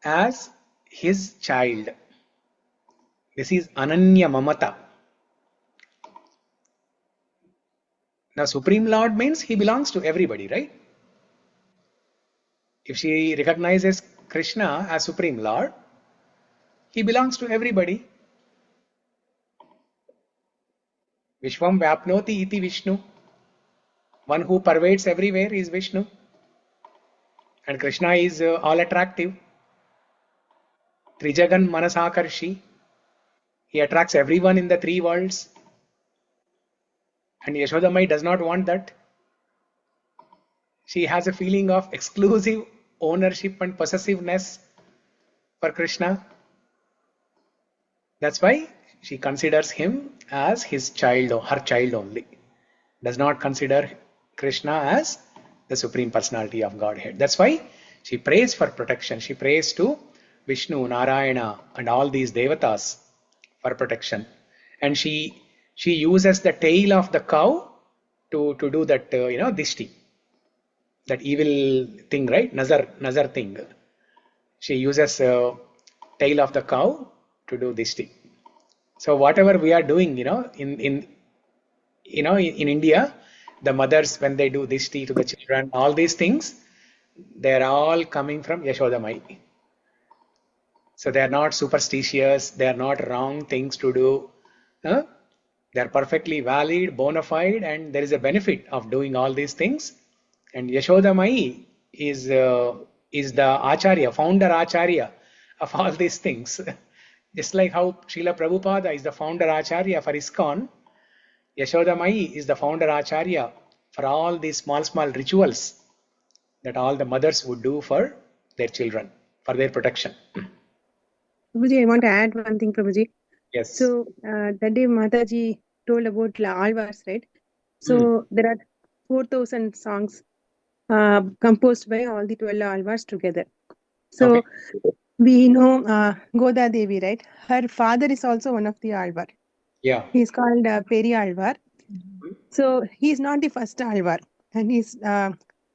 as his child. This is Ananya Mamatā. Now, Supreme Lord means he belongs to everybody, right? If she recognizes Krishna as Supreme Lord, he belongs to everybody. Vishwam Vyapnoti iti Vishnu. One who pervades everywhere is Vishnu. And Krishna is all attractive. Trijagan Manasakarshi. He attracts everyone in the three worlds. And Yashoda Mai does not want that. She has a feeling of exclusive ownership and possessiveness for Krishna. That's why she considers him as his child or her child only. Does not consider Krishna as the Supreme Personality of Godhead. That's why she prays for protection. She prays to Vishnu, Narayana and all these devatas for protection. And she uses the tail of the cow to do that, dishti. That evil thing, right? Nazar thing. She uses tail of the cow to do dishti. So whatever we are doing, in India, the mothers, when they do dishti to the children, all these things, they are all coming from Yashoda. So they are not superstitious, they are not wrong things to do. They are perfectly valid, bona fide, and there is a benefit of doing all these things. And Yashoda is the Acharya, founder Acharya of all these things. Just like how Srila Prabhupada is the founder Acharya for ISKCON, Yashoda is the founder Acharya for all these small rituals that all the mothers would do for their children, for their protection. Prabhuji, I want to add one thing, Prabhuji. Yes. So that day Mataji told about Alvars, right? So there are 4,000 songs composed by all the 12 Alvars together. So we know Goda Devi, right? Her father is also one of the Alvar. Yeah. He's called Peri Alvar. So he's not the first Alvar. And he's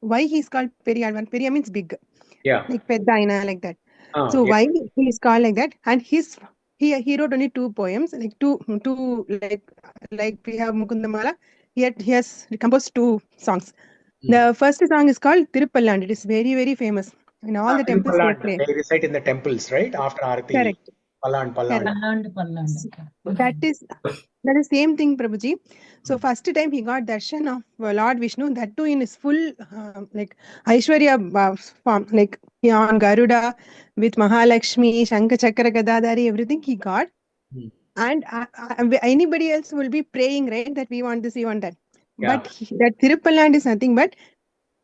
why he's called Peri Alvar? Peri means big. Yeah. Like Peddaina, like that. So why he is called like that? And he wrote only 2 poems, like two like we have Mukunda-Mālā. He has composed 2 songs. The first song is called Tirupallandu. It is very, very famous. In all the temples they play. They recite in the temples, right? After Aarti. Correct. Palland. That is the same thing, Prabhuji. So first time he got darshan of Lord Vishnu, that too in his full like Aishwarya form, like on Garuda with Mahalakshmi, Shankha Chakra Gadadhari, everything he got. And anybody else will be praying, right? That we want this, we want that. But that Tirupalland is nothing but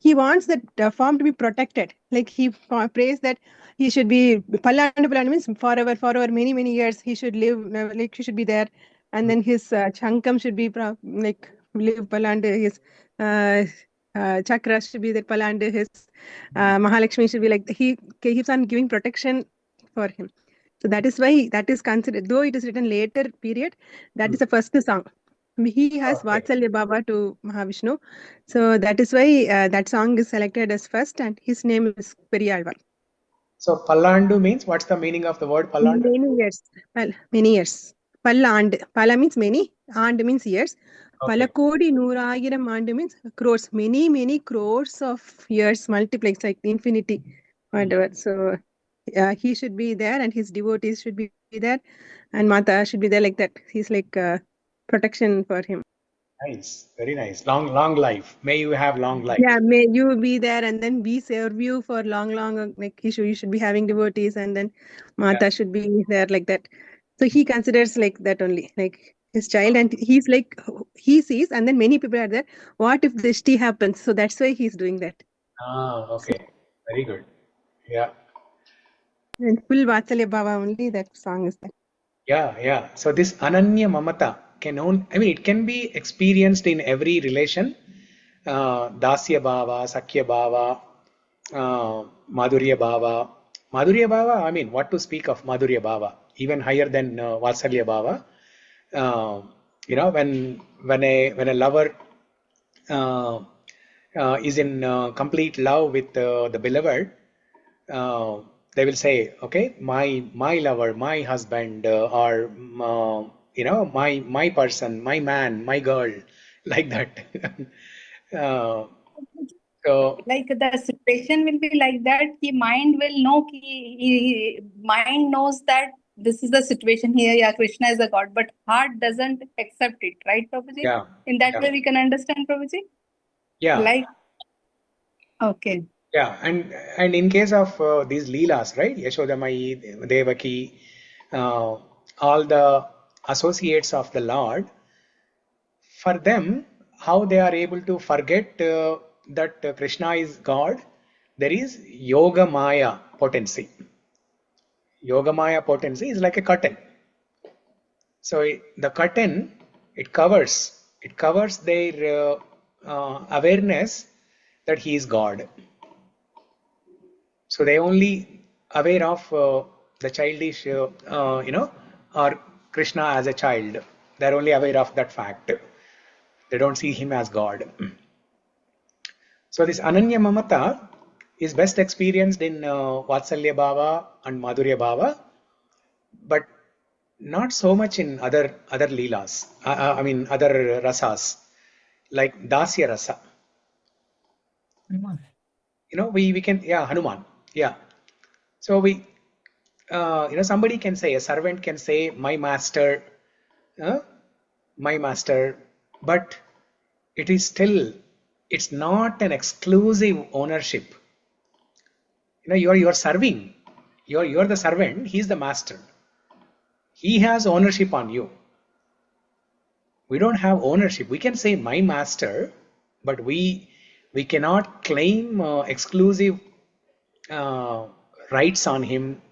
he wants that form to be protected. Like he prays that he should be Pallandu means forever, many years he should live, like he should be there, and then his chankam should be like live Pallandu, his chakra should be that Pallandu, his Mahalakshmi should be like, he keeps on giving protection for him. So that is why that is considered, though it is written later period, that is the first song. He has Vatsalya Baba to Mahavishnu. So that is why that song is selected as first, and his name is Periyalvar. So Pallandu means, what's the meaning of the word Pallandu? Many years. Many years. Palland. Pala means many. And means years. Palakodi Nooraayiram and means crores. Many crores of years multiplies like infinity. Whatever. So he should be there, and his devotees should be there, and Mata should be there, like that. He's like protection for him. Nice, very nice. Long life. May you have long life. Yeah, may you be there, and then we serve you for long. Like you should be having devotees, and then Mata should be there, like that. So he considers like that only, like his child, and he's like he sees, and then many people are there. What if Drishti happens? So that's why he's doing that. Okay, very good. Yeah. And full Vatsalya Bhava only, that song is there. Yeah. So this Ananya Mamatā it can be experienced in every relation. Dasya Bhava, Sakhya Bhava, Madhurya Bhava. Madhurya Bhava, I mean, what to speak of Madhurya Bhava? Even higher than Vatsalya Bhava. When a lover is in complete love with the beloved, they will say, okay, my lover, my husband, or my person, my man, my girl, like that. So like the situation will be like that. Mind will know. Mind knows that this is the situation here. Yeah, Krishna is the God, but heart doesn't accept it, right, Prabhuji? Yeah. In that way, we can understand, Prabhuji. Yeah. Like, okay. Yeah, and in case of these leelas, right? Yashoda, Devaki, all the associates of the Lord, for them, how they are able to forget that Krishna is God, there is Yoga Maya potency. Yoga Maya potency is like a curtain. So the curtain, it covers their awareness that he is God. So they only aware of the childish, or Krishna as a child. They're only aware of that fact. They don't see him as God. So this Ananya Mamatā is best experienced in Vatsalya Bhava and Madhurya Bhava, but not so much in other leelas. Other rasas, like Dasya Rasa. we can, Hanuman, so we, somebody can say, a servant can say, my master, but it is still, it's not an exclusive ownership. You're serving, you're the servant, he's the master. He has ownership on you. We don't have ownership. We can say my master, but we cannot claim exclusive rights on him.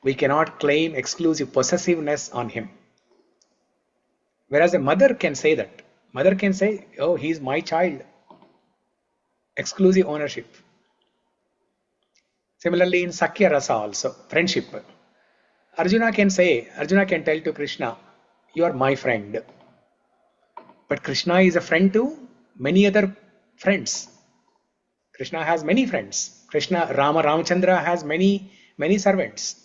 We cannot claim exclusive possessiveness on him. Whereas a mother can say that. Mother can say, oh, he's my child. Exclusive ownership. Similarly in Sakya Rasa also, friendship. Arjuna can tell to Krishna, you are my friend. But Krishna is a friend to many other friends. Krishna has many friends. Ramachandra has many servants.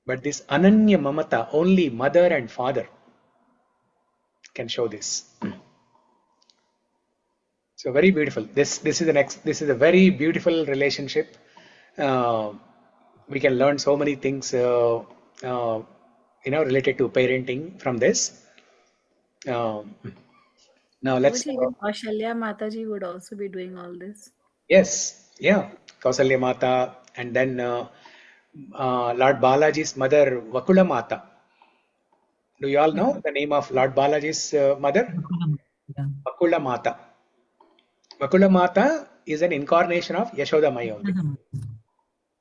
But this Ananya Mamatā, only mother and father can show this. So very beautiful. This is a very beautiful relationship. We can learn so many things, related to parenting from this. Now let's. Even Kaushalya Mataji would also be doing all this. Yes, Kausalya Mata, and then Lord Balaji's mother, Vakula-Mātā. Do you all know the name of Lord Balaji's mother? Vakula-Mātā. Vakula-Mātā is an incarnation of Yashoda Mai only.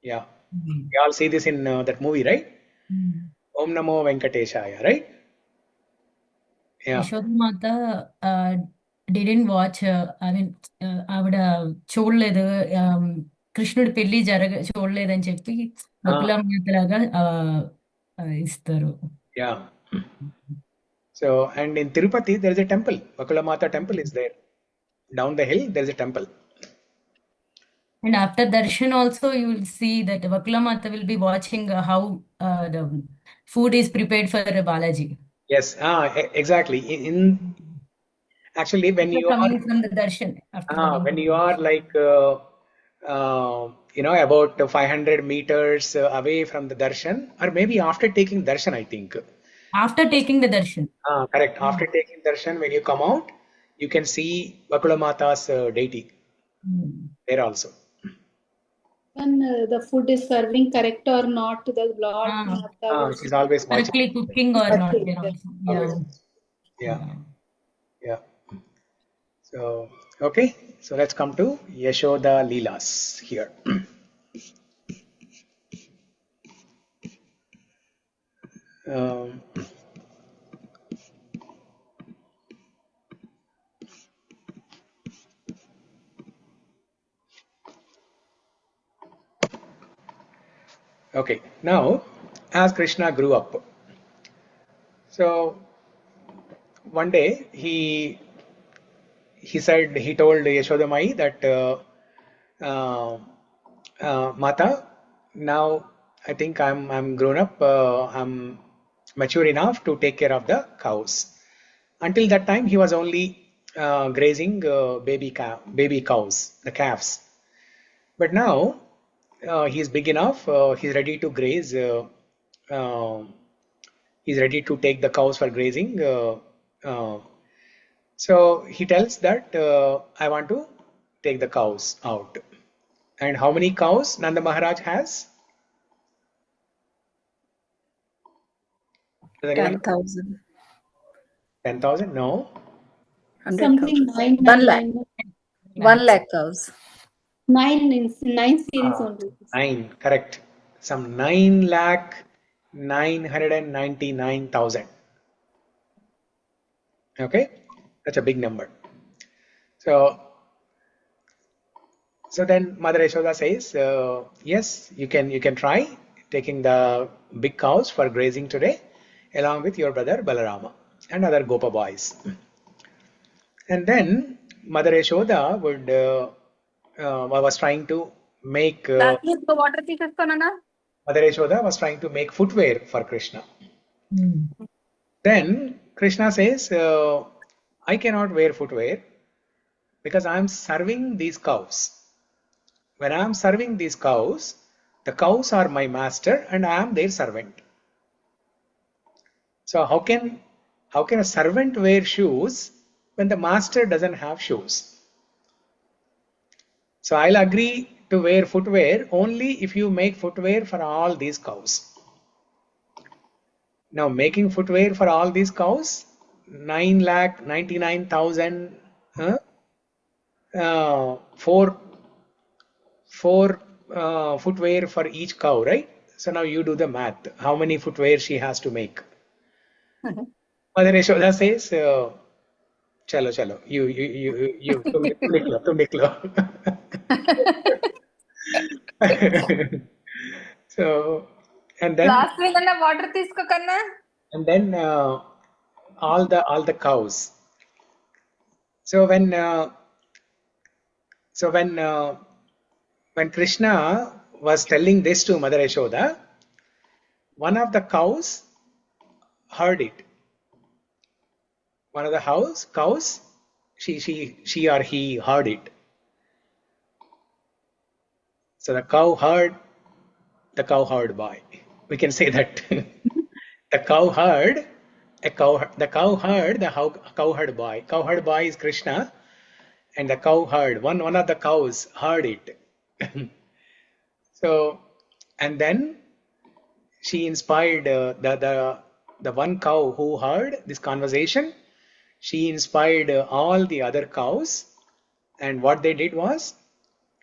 Yeah. You all see this in that movie, right? Om Namo Venkateshaya, right? Yeah. Yashoda Mata didn't watch, ఆవిడ చూడలేదు, కృష్ణుడి పెళ్లి చూడలేదని చెప్పి బకులమాతలాగా ఇస్తారు. Yeah. So, and in Tirupati there is a temple. Vakula-Mātā temple is there. Down the hill there is a temple. And after darshan also you will see that Vakula-Mātā will be watching how the food is prepared for Balaji. Yes, exactly. Actually, when you coming are from the darshan, when you are like about 500 meters away from the darshan, or maybe after taking darshan, I think. After taking the darshan. Correct. After taking darshan, when you come out, you can see Vakula-Mātā's deity there also. When the food is serving correct or not, the Lord Mata she's always watching. Correctly cooking or not. Yeah. So, okay. So let's come to Yeshoda Leelas here. Okay, now as Krishna grew up, so one day he told Yashoda Mai that Mata, now I think I'm grown up, I'm mature enough to take care of the cows. Until that time he was only grazing baby cows, the calves. But now he's big enough, he's ready to graze, he's ready to take the cows for grazing. So he tells that I want to take the cows out. And how many cows Nanda Maharaj has? 10,000. 10,000? No. Something 9. 1 lakh cows. 9 series only. 9, correct. Some 9,999,000. Okay, that's a big number. So then Mother Yashoda says, yes, you can try taking the big cows for grazing today, along with your brother Balarama and other Gopa boys. And then Mother Yashoda was trying to make Mother Yashoda was trying to make footwear for Krishna. Then Krishna says, I cannot wear footwear, Because I am serving these cows. When I am serving these cows, the cows are my master and I am their servant. So how can a servant wear shoes when the master doesn't have shoes? So I'll agree to wear footwear only if you make footwear for all these cows. Now making footwear for all these cows, 9,99,000, four footwear for each cow, right? So now you do the math. How many footwear she has to make? Mother Yashoda says, "Chalo, chalo. Tum niklo." So, and then Last में करना water इसको करना. And then all the cows. So when Krishna was telling this to Mother Yashoda, one of the cows heard it. One of the cows, she or he heard it. So the cow heard boy. We can say that the cow heard the cowherd boy. Cowherd boy is Krishna, and the cow heard. One of the cows heard it. So, and then she inspired the one cow who heard this conversation. She inspired all the other cows, and what they did was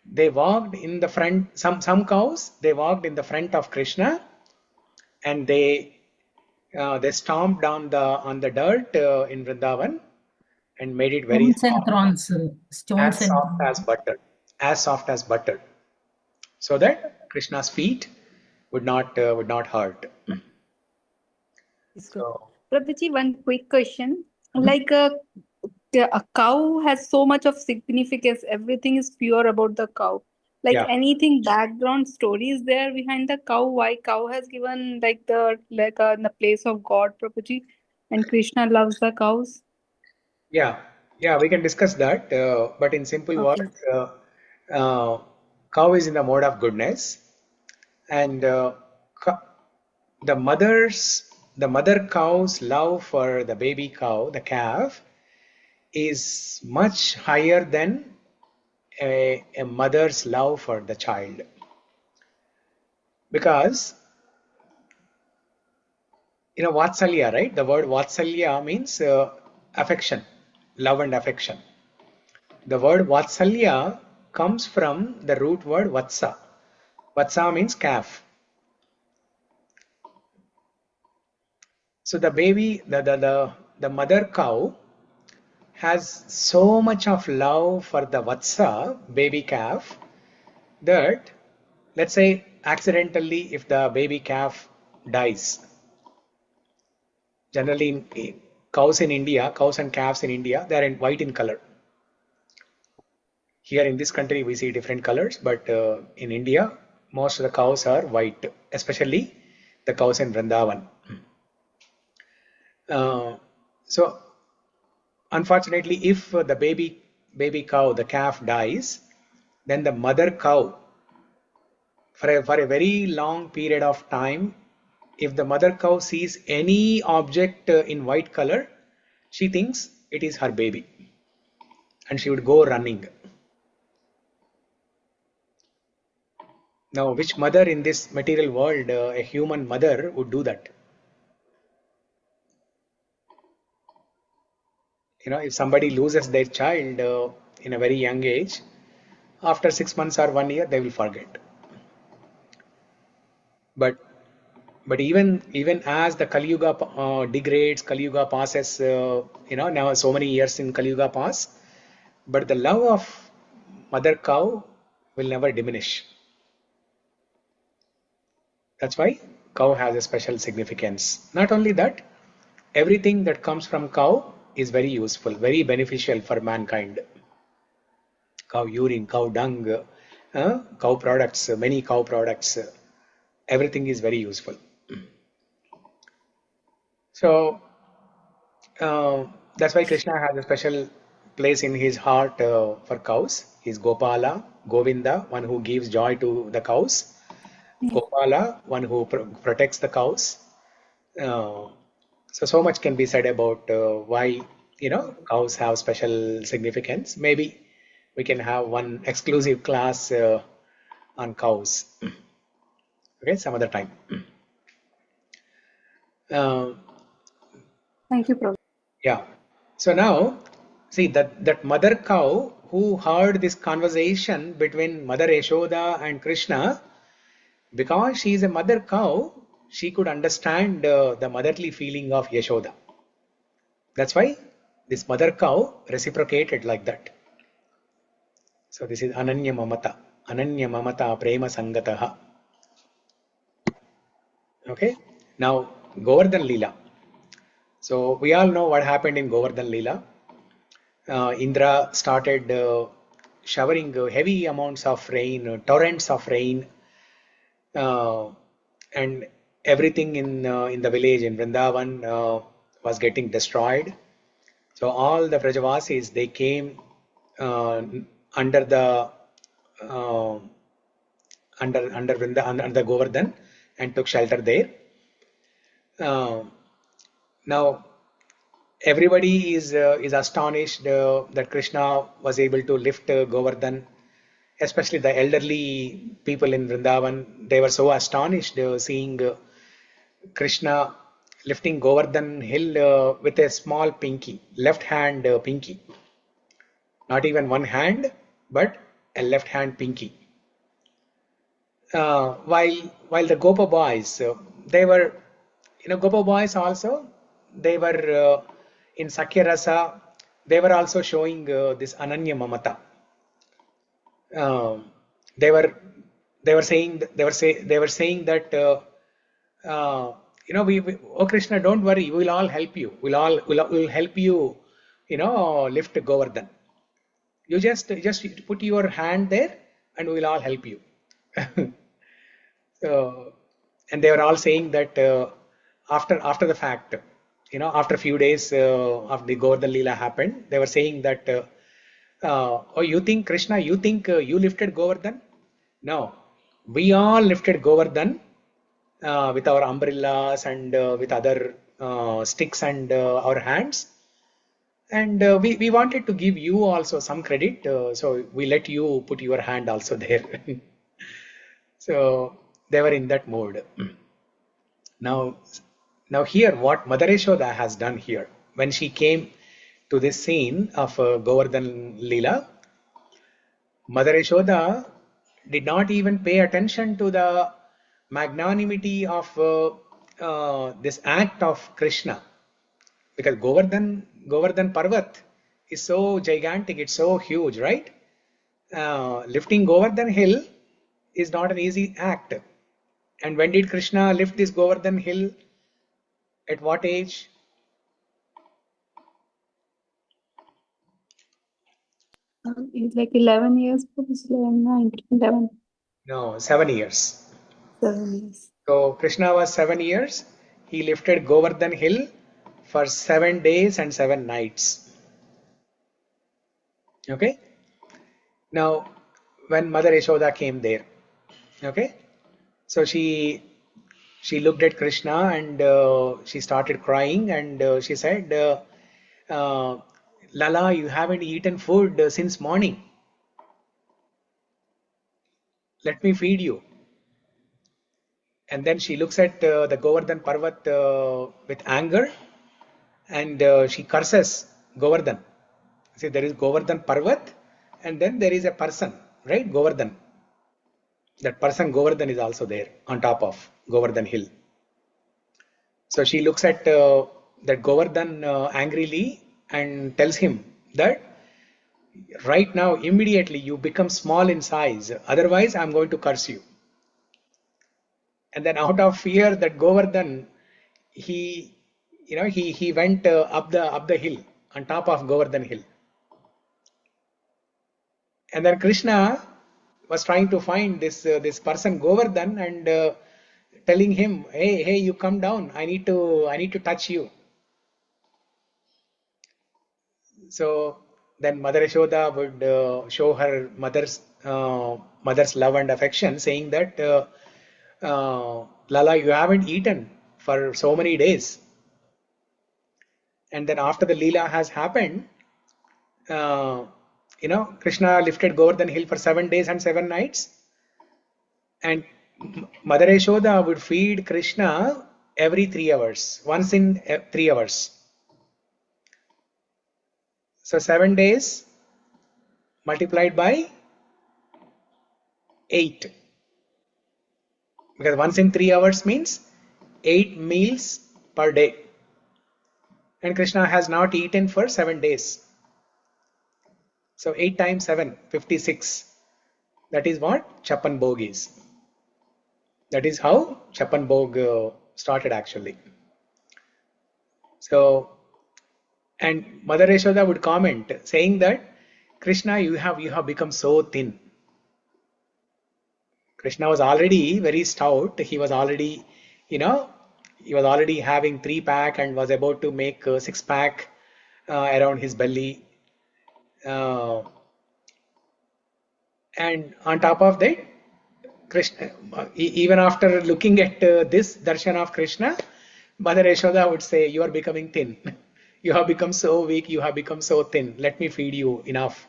they walked in the front. Some cows they walked in the front of Krishna, and they stomped on the dirt in Vrindavan and made it very Stones and as soft as butter, so that Krishna's feet would not hurt. So, Prabhuji, one quick question. Like a cow has so much of significance. Everything is pure about the cow. Like yeah, anything background story is there behind the cow? Why cow has given in the place of God, Prabhuji, and Krishna loves the cows? yeah, we can discuss that. But in simple Okay. words, cow is in the mode of goodness, and the mother cow's love for the baby cow, the calf, is much higher than a mother's love for the child. Because, Vatsalya, right? The word Vatsalya means affection, love and affection. The word Vatsalya comes from the root word Vatsa. Vatsa means calf. So the baby, the mother cow has so much of love for the Vatsa, baby calf, that, let's say, accidentally, if the baby calf dies, generally cows and calves in India, they are white in color. Here in this country, we see different colors, but in India, most of the cows are white, especially the cows in Vrindavan. So, unfortunately, if the baby cow, the calf dies, then the mother cow, for a very long period of time, if the mother cow sees any object in white color, she thinks it is her baby, and she would go running. Now, which mother in this material world, a human mother, would do that? If somebody loses their child in a very young age, after 6 months or 1 year, they will forget. But even as the Kali Yuga degrades, Kali Yuga passes, now so many years in Kali Yuga pass, but the love of mother cow will never diminish. That's why cow has a special significance. Not only that, everything that comes from cow is very useful, very beneficial for mankind. Cow urine, cow dung, cow products, many cow products, everything is very useful. So that's why Krishna has a special place in his heart for cows. He's Gopala, Govinda, one who gives joy to the cows. Gopala, one who protects the cows. So much can be said about why cows have special significance. Maybe we can have one exclusive class on cows. Okay, some other time. Thank you, Prabhu. Yeah. So now, see that mother cow who heard this conversation between Mother Yashoda and Krishna, because she is a mother cow, she could understand the motherly feeling of Yashoda. That's why this mother cow reciprocated like that. So this is Ananya Mamatā. Ananya Mamatā prema sangataha. Okay. Now Govardhan Leela. So we all know what happened in Govardhan Leela. Indra started showering heavy amounts of rain, torrents of rain, and everything in the village in Vrindavan was getting destroyed. So all the Vrajavasis, they came under the under Govardhan and took shelter there. Now everybody is astonished that Krishna was able to lift Govardhan. Especially the elderly people in Vrindavan, they were so astonished seeing Krishna lifting Govardhan hill with a small pinky, left hand pinky. Not even one hand, but a left hand pinky. While the Gopa boys, they were, Gopa boys also, they were in Sakya Rasa, they were also showing this Ananya Mamatā. They were saying that oh Krishna, don't worry, we'll all help you. We'll help you, lift Govardhan. You just put your hand there, and we'll all help you. So, and they were all saying that after the fact, after a few days after the Govardhan Leela happened, they were saying that. Oh, you think Krishna, you think you lifted Govardhan? No, we all lifted Govardhan with our umbrellas and with other sticks and our hands. And we wanted to give you also some credit, so we let you put your hand also there. So they were in that mode. Now here, what Mother Yashoda has done here, when she came to this scene of Govardhan Leela, Mother Yashoda did not even pay attention to the magnanimity of this act of Krishna, because Govardhan Parvat is so gigantic, it's so huge, right? Lifting Govardhan hill is not an easy act. And when did Krishna lift this Govardhan hill? At what age? It's like 11 years, probably 11. No, 7 years. 7 years. So Krishna was 7 years. He lifted Govardhan hill for 7 days and 7 nights. Okay. Now, when Mother Yashoda came there, okay, so she looked at Krishna and she started crying, and she said, Lala, you haven't eaten food since morning. Let me feed you. And then she looks at the Govardhan Parvat with anger, and she curses Govardhan. See, there is Govardhan Parvat, and then there is a person, right? Govardhan. That person Govardhan is also there on top of Govardhan hill. So she looks at that Govardhan angrily and tells him that right now, immediately you become small in size. Otherwise, I'm going to curse you. And then out of fear, that Govardhan, he went up the hill, on top of Govardhan hill. And then Krishna was trying to find this person Govardhan and telling him, hey, you come down. I need to touch you. So then Mother Yashoda would show her mother's love and affection, saying that, Lala, you haven't eaten for so many days. And then after the Leela has happened, Krishna lifted Govardhan hill for 7 days and 7 nights. And Mother Yashoda would feed Krishna every 3 hours, once in 3 hours. So 7 days multiplied by 8. Because once in 3 hours means 8 meals per day. And Krishna has not eaten for 7 days. So 8 times 7, 56. That is what Chapan Bhog is. That is how Chapan Bhog started actually. So, and Mother Yashoda would comment saying that, Krishna, you have become so thin. Krishna was already very stout. He was already, having 3-pack and was about to make a 6-pack around his belly. And on top of that, Krishna, even after looking at this darshan of Krishna, Mother Yashoda would say, you are becoming thin. You have become so weak, you have become so thin. Let me feed you enough.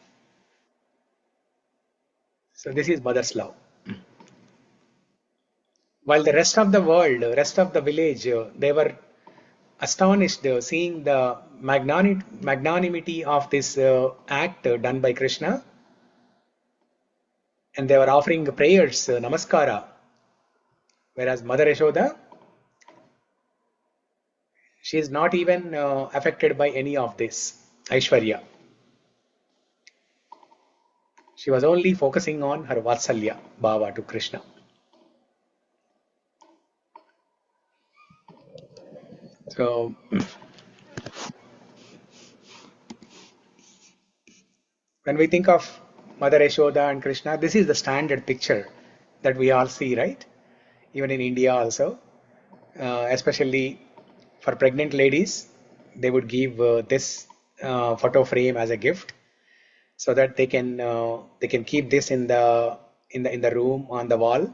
So this is mother's love. While the rest of the world, rest of the village, they were astonished seeing the magnanimity of this act done by Krishna. And they were offering prayers, namaskara. Whereas Mother Yashoda, she is not even affected by any of this Aishwarya. She was only focusing on her Vatsalya Bhava to Krishna. So, when we think of Mother Yashoda and Krishna, this is the standard picture that we all see, right? Even in India also, especially for pregnant ladies, they would give this photo frame as a gift, so that they can keep this in the room on the wall.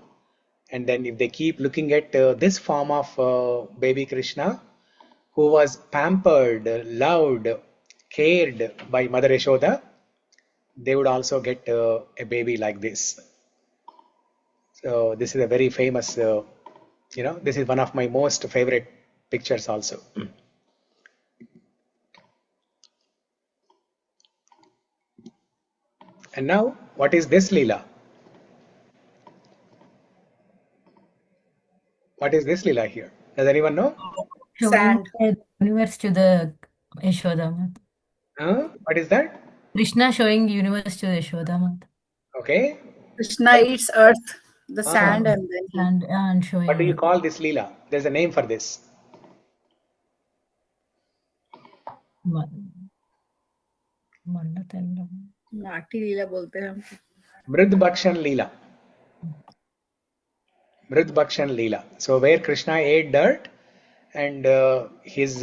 And then if they keep looking at this form of baby Krishna, who was pampered, loved, cared by Mother Yashoda, they would also get a baby like this. So this is a very famous, this is one of my most favorite pictures also. And now, what is this Leela? What is this Leela here? Does anyone know? Showing Sand. the universe to the Yashoda. What is that? Krishna showing universe to Yashoda. Okay. Krishna eats earth, the sand, and then he... And showing. What do you call this Leela? There's a name for this. माटी लीला बोलते हैं हम. Mridbhakshan Leela. Mridbhakshan Leela. So where Krishna ate dirt, and his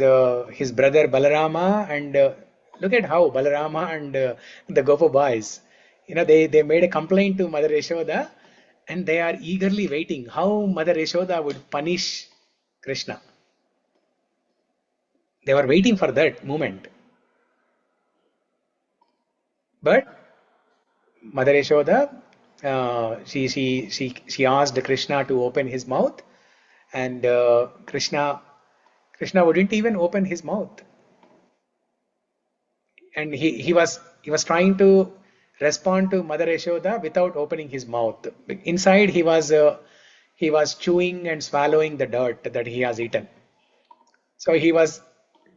brother Balarama, and look at how Balarama and the Gopa boys, they made a complaint to Mother Yashoda, and they are eagerly waiting how Mother Yashoda would punish Krishna. They were waiting for that moment. But Mother Yashoda, she asked Krishna to open his mouth, and Krishna wouldn't even open his mouth, and he was trying to respond to Mother Yashoda without opening his mouth. Inside he was chewing and swallowing the dirt that he has eaten. So he was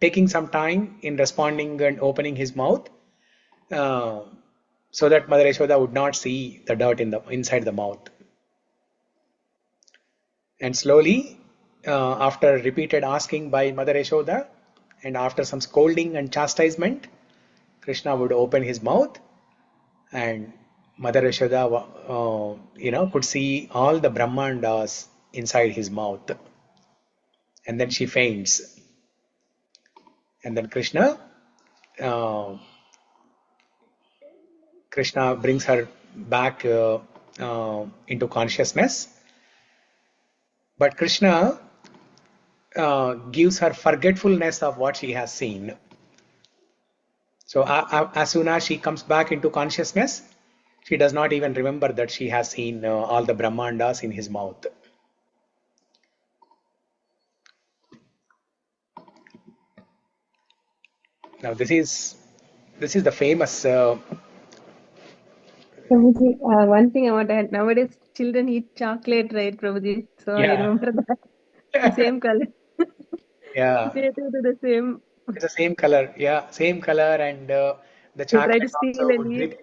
taking some time in responding and opening his mouth, so that Mother Yashoda would not see the dirt inside the mouth. And slowly, after repeated asking by Mother Yashoda, and after some scolding and chastisement, Krishna would open his mouth, and Mother Yashoda, could see all the Brahmandas inside his mouth. And then she faints. And then Krishna Krishna brings her back into consciousness. But Krishna gives her forgetfulness of what she has seen. So as soon as she comes back into consciousness, she does not even remember that she has seen all the Brahmandas in his mouth. Now this is the famous. Prabhuji, one thing I want to add, nowadays children eat chocolate, right, Prabhuji? So I Yeah. remember that. The same color. Yeah. They do the same. It's the same color. Yeah, same color, and the They try to chocolate steal also and eat.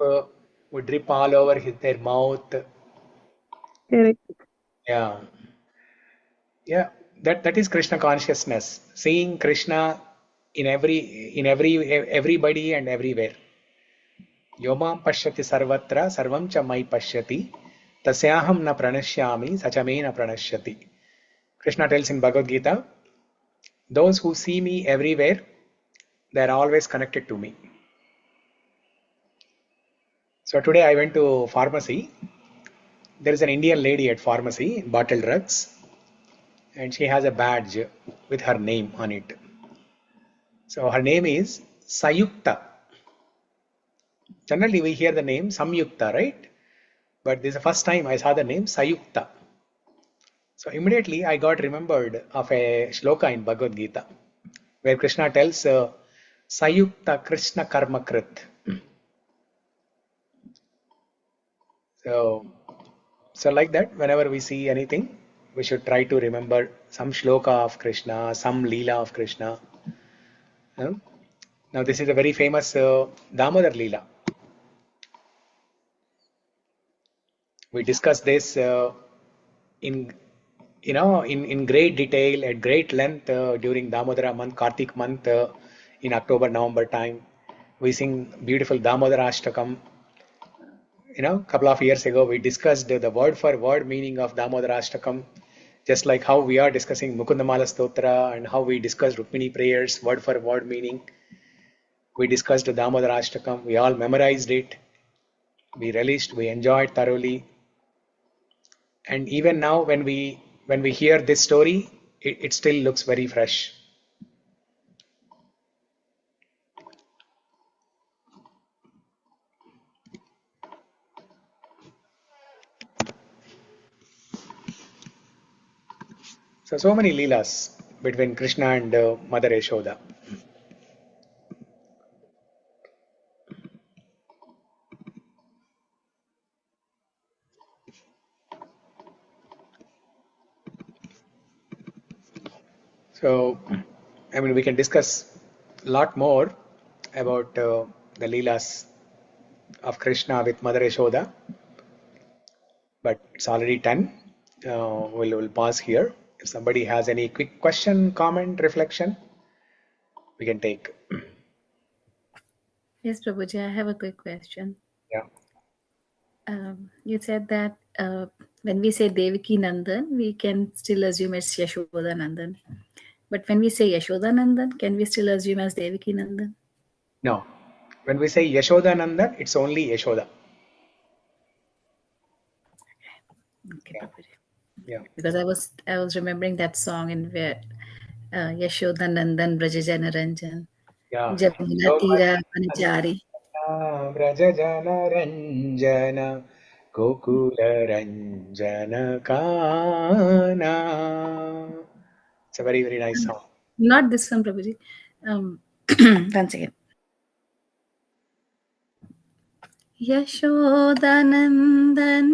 would drip all over their mouth. Correct. Yeah. Yeah, that is Krishna consciousness, seeing Krishna in everybody and everywhere. Yomam pashyati sarvatra sarvam cha mai pashyati tasyaham na pranashyami sachame na pranashyati. Krishna tells in Bhagavad Gita, those who see me everywhere, they are always connected to me. So today I went to pharmacy. There is an Indian lady at pharmacy, bottle drugs, and she has a badge with her name on it. So her name is Sayukta. Generally, we hear the name Samyukta, right? But this is the first time I saw the name Sayukta. So immediately I got remembered of a shloka in Bhagavad Gita, where Krishna tells Sayukta Krishna Karma Krit. So like that, whenever we see anything, we should try to remember some shloka of Krishna, some leela of Krishna. Now this is a very famous Damodar leela. We discussed this in great detail, at great length during Damodara month, Kartik month, in October, November time. We sing beautiful Damodara Ashtakam. Couple of years ago, we discussed the word for word meaning of Damodara Ashtakam, just like how we are discussing Mukunda-Mālā-Stotra and how we discussed Rukmini prayers, word for word meaning. We discussed the Damodara Ashtakam. We all memorized it. We relished, we enjoyed thoroughly. And even now, when we hear this story, it still looks very fresh. So many leelas between Krishna and Mother Yashoda. So, we can discuss a lot more about the leelas of Krishna with Mother Yashoda, but it's already 10. We'll pause here. If somebody has any quick question, comment, reflection, we can take. Yes, Prabhuji, I have a quick question. Yeah. You said that when we say devakī-nandan, we can still assume it's Yashoda-nandan. But when we say Yashoda-nandan, can we still assume as devakī-nandan? No. When we say Yashoda-nandan, it's only Yashoda. Okay, Yeah. Prabhuji. Yeah. Because I was remembering that song in where Yashoda-nandan Brajajana Ranjan. Yeah. Jamuna Tira Panachari. Brajajana Ranjana Gokula Ranjana Kana. It's a very, very nice song. Not this one, Prabhuji. Once again. Yashodanandan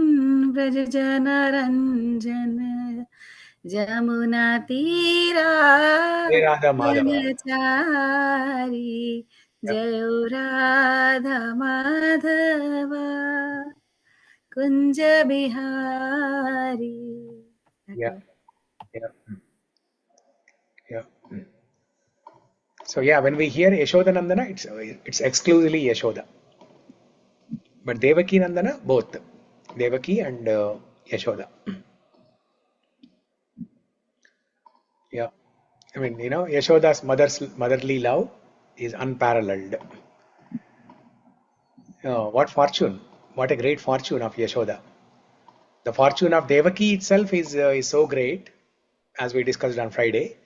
Brajajana Ranjana Jamuna Tira Radha Madhava. Panachari Jayo Radha Madhava Kunja Bihari. Yeah. Yeah. Yeah. So yeah, when we hear Yashoda-nandana, it's exclusively Yashoda. But Devakī-nandana, both Devaki and Yashoda. Yeah. Yashoda's motherly love is unparalleled. What fortune! What a great fortune of Yashoda. The fortune of Devaki itself is so great, as we discussed on Friday.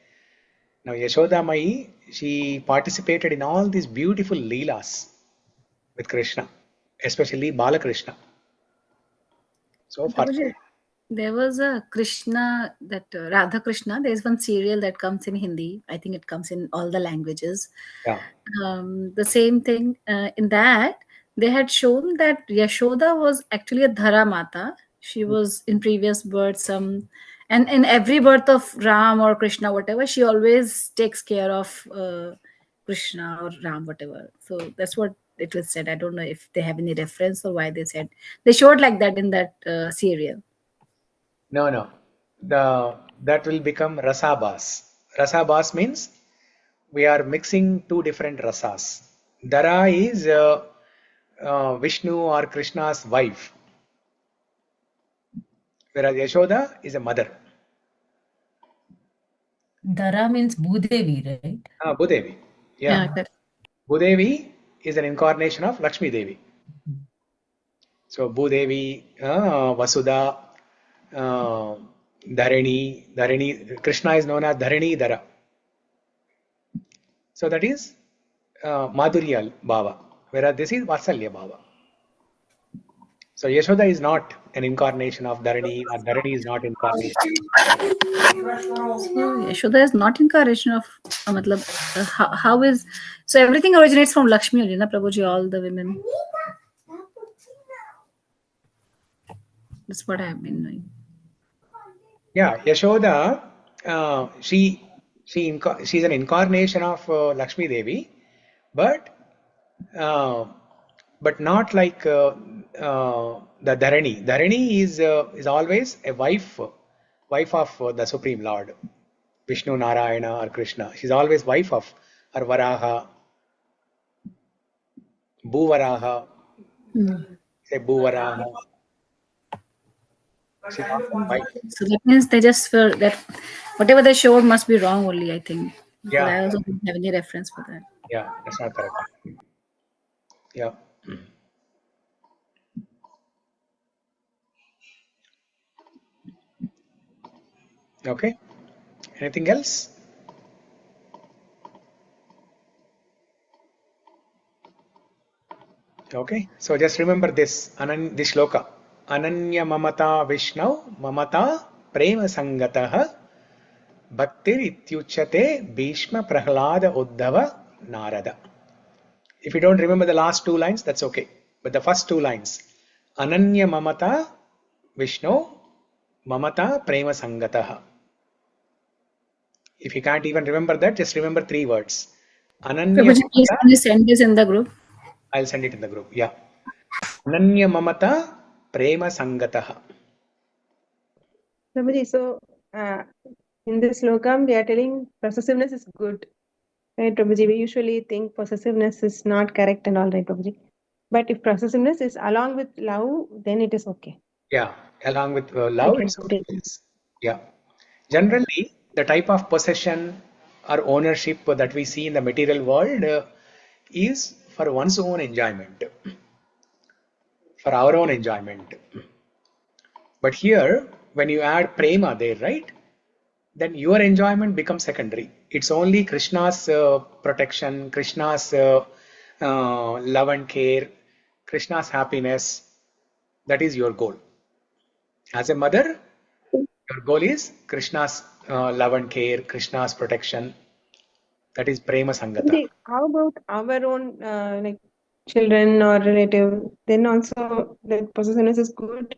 Now Yashoda Mai, she participated in all these beautiful leelas with Krishna, especially Bala Krishna. So fortunate. There was a Krishna, that Radha Krishna. There's one serial that comes in Hindi. I think it comes in all the languages. Yeah. The same thing in that they had shown that Yashoda was actually a Dhara Mata. She was in previous births and in every birth of Ram or Krishna, whatever, she always takes care of Krishna or Ram, whatever. So that's what it was said. I don't know if they have any reference or why they said they showed like that in that serial. No. That will become rasabhas. Rasabhas means we are mixing two different rasas. Dhara is Vishnu or Krishna's wife, whereas Yashoda is a mother. Dhara means Bhudevi, right? Bhudevi. Yeah. Bhudevi is an incarnation of Lakshmi Devi. So Bhudevi, Vasudha, Dharani. Krishna is known as Dharani Dhara. So that is Madhurya Bhava, whereas this is Vatsalya Bhava. So Yashoda is not an incarnation of Dharani, or Dharani is not incarnation. So Yashoda is not incarnation of how is, so everything originates from Lakshmi only, na Prabhuji, all the women. That's what I have been knowing. Yeah, Yashoda, she's an incarnation of Lakshmi Devi, but not like the Dharani. Dharani is always a wife of the Supreme Lord, Vishnu, Narayana, or Krishna. She's always wife of or Varaha, Bhuvaraha. Say Bhuvaraha. She's always wife. So that means they just feel that whatever they showed must be wrong only, I think. Yeah. But I also don't have any reference for that. Yeah, that's not correct. Yeah. Okay. Anything else? Okay. So just remember this shloka. Ananya Mamatā Vishnau Mamatā Prema Sangatah Bhaktir Ityuchyate Bhishma Prahlada Uddhava Narada. If you don't remember the last two lines, that's okay. But the first two lines, Ananya Mamatā Vishnau Mamatā Prema Sangatah. If you can't even remember that, just remember three words. Ananya Prabhuji, please can you send this in the group? I'll send it in the group. Yeah. Ananya Mamatā Prema Sangatah. Prabhuji, so in this slokam, they are telling possessiveness is good. Right, Prabhuji? We usually think possessiveness is not correct and all, right, Prabhuji? But if possessiveness is along with love, then it is okay. Yeah, along with love, it's okay. Yeah. Generally, the type of possession or ownership that we see in the material world is for one's own enjoyment, for our own enjoyment. But here, when you add prema there, right, then your enjoyment becomes secondary. It's only Krishna's protection, Krishna's love and care, Krishna's happiness. That is your goal. As a mother, your goal is Krishna's love and care, Krishna's protection. That is prema sangata. How about our own like children or relative? Then also the possessiveness is good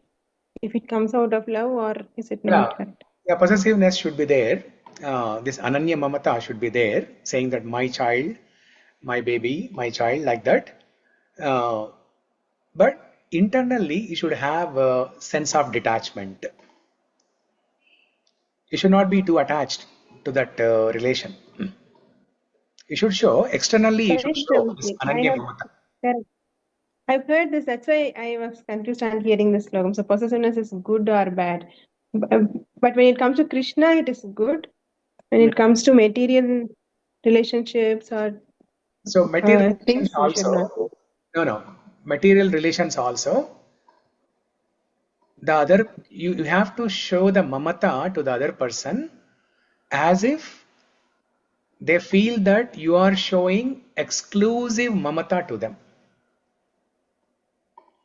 if it comes out of love, or is it not correct? Yeah, possessiveness should be there. This Ananya Mamatā should be there, saying that my child, my baby, my child, like that. But internally, you should have a sense of detachment. You should not be too attached to that relation. You should show externally. You should show this Ananya Mamatā. Correct. I've heard this. That's why I was confused on hearing this slogam. So possessiveness is good or bad. But when it comes to Krishna, it is good. When it comes to material relationships or so material things, we should not. also, no. material relations also, the other, you have to show the mamata to the other person as if they feel that you are showing exclusive mamata to them.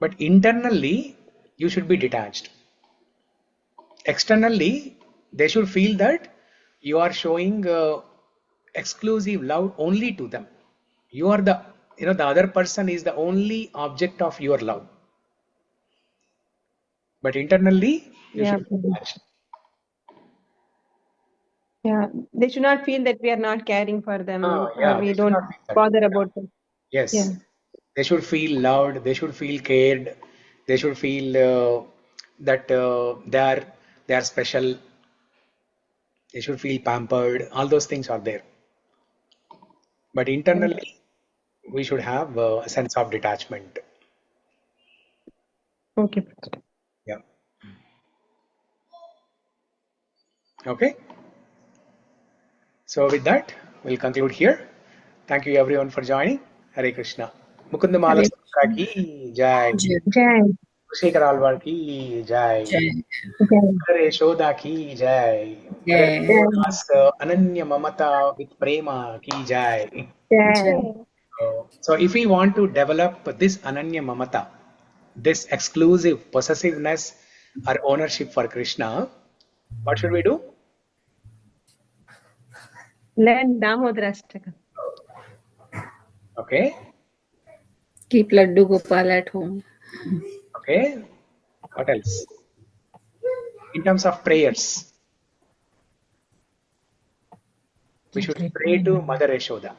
But internally, you should be detached. Externally, they should feel that you are showing exclusive love only to them. You are the, the other person is the only object of your love. But internally, you should be detached. Yeah, they should not feel that we are not caring for them, or we They should don't not feel that. bother about them. Yes. Yeah. They should feel loved, they should feel cared, they should feel that they are special, they should feel pampered. All those things are there. But internally, we should have a sense of detachment. Okay. Yeah. Okay. So with that, we'll conclude here. Thank you everyone for joining. Hare Krishna. Mukunda-Mālā-Stotra ki jai. Jai. Shekhar Alvar ki jai. Jai. Jai. Yeshoda ki jai. Jai. Ananya Mamatā with prema ki jai. Jai. So if we want to develop this Ananya Mamatā, this exclusive possessiveness or ownership for Krishna, what should we do? Learn Damodarashtaka. Okay. Keep Laddu Gopal at home. Okay. What else? In terms of prayers, we should pray to Mother Yeshoda.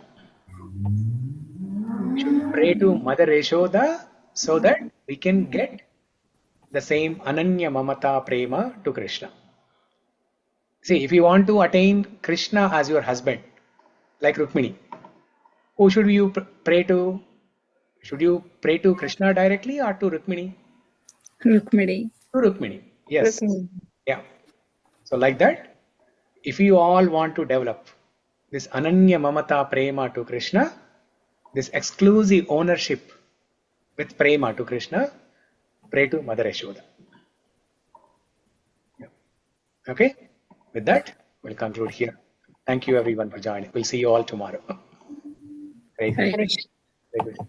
We should pray to Mother Yeshoda so that we can get the same Ananya Mamatā prema to Krishna. See, if you want to attain Krishna as your husband, like Rukmini, who should you pray to? Should you pray to Krishna directly or to Rukmini? Rukmini. To Rukmini, yes. Rukmini. Yeah. So like that, if you all want to develop this Ananya Mamatā prema to Krishna, this exclusive ownership with prema to Krishna, pray to Mother Yeshoda. Yeah. Okay. With that, we'll conclude here. Thank you everyone for joining. We'll see you all tomorrow. Very good. Hare Krishna. Very good.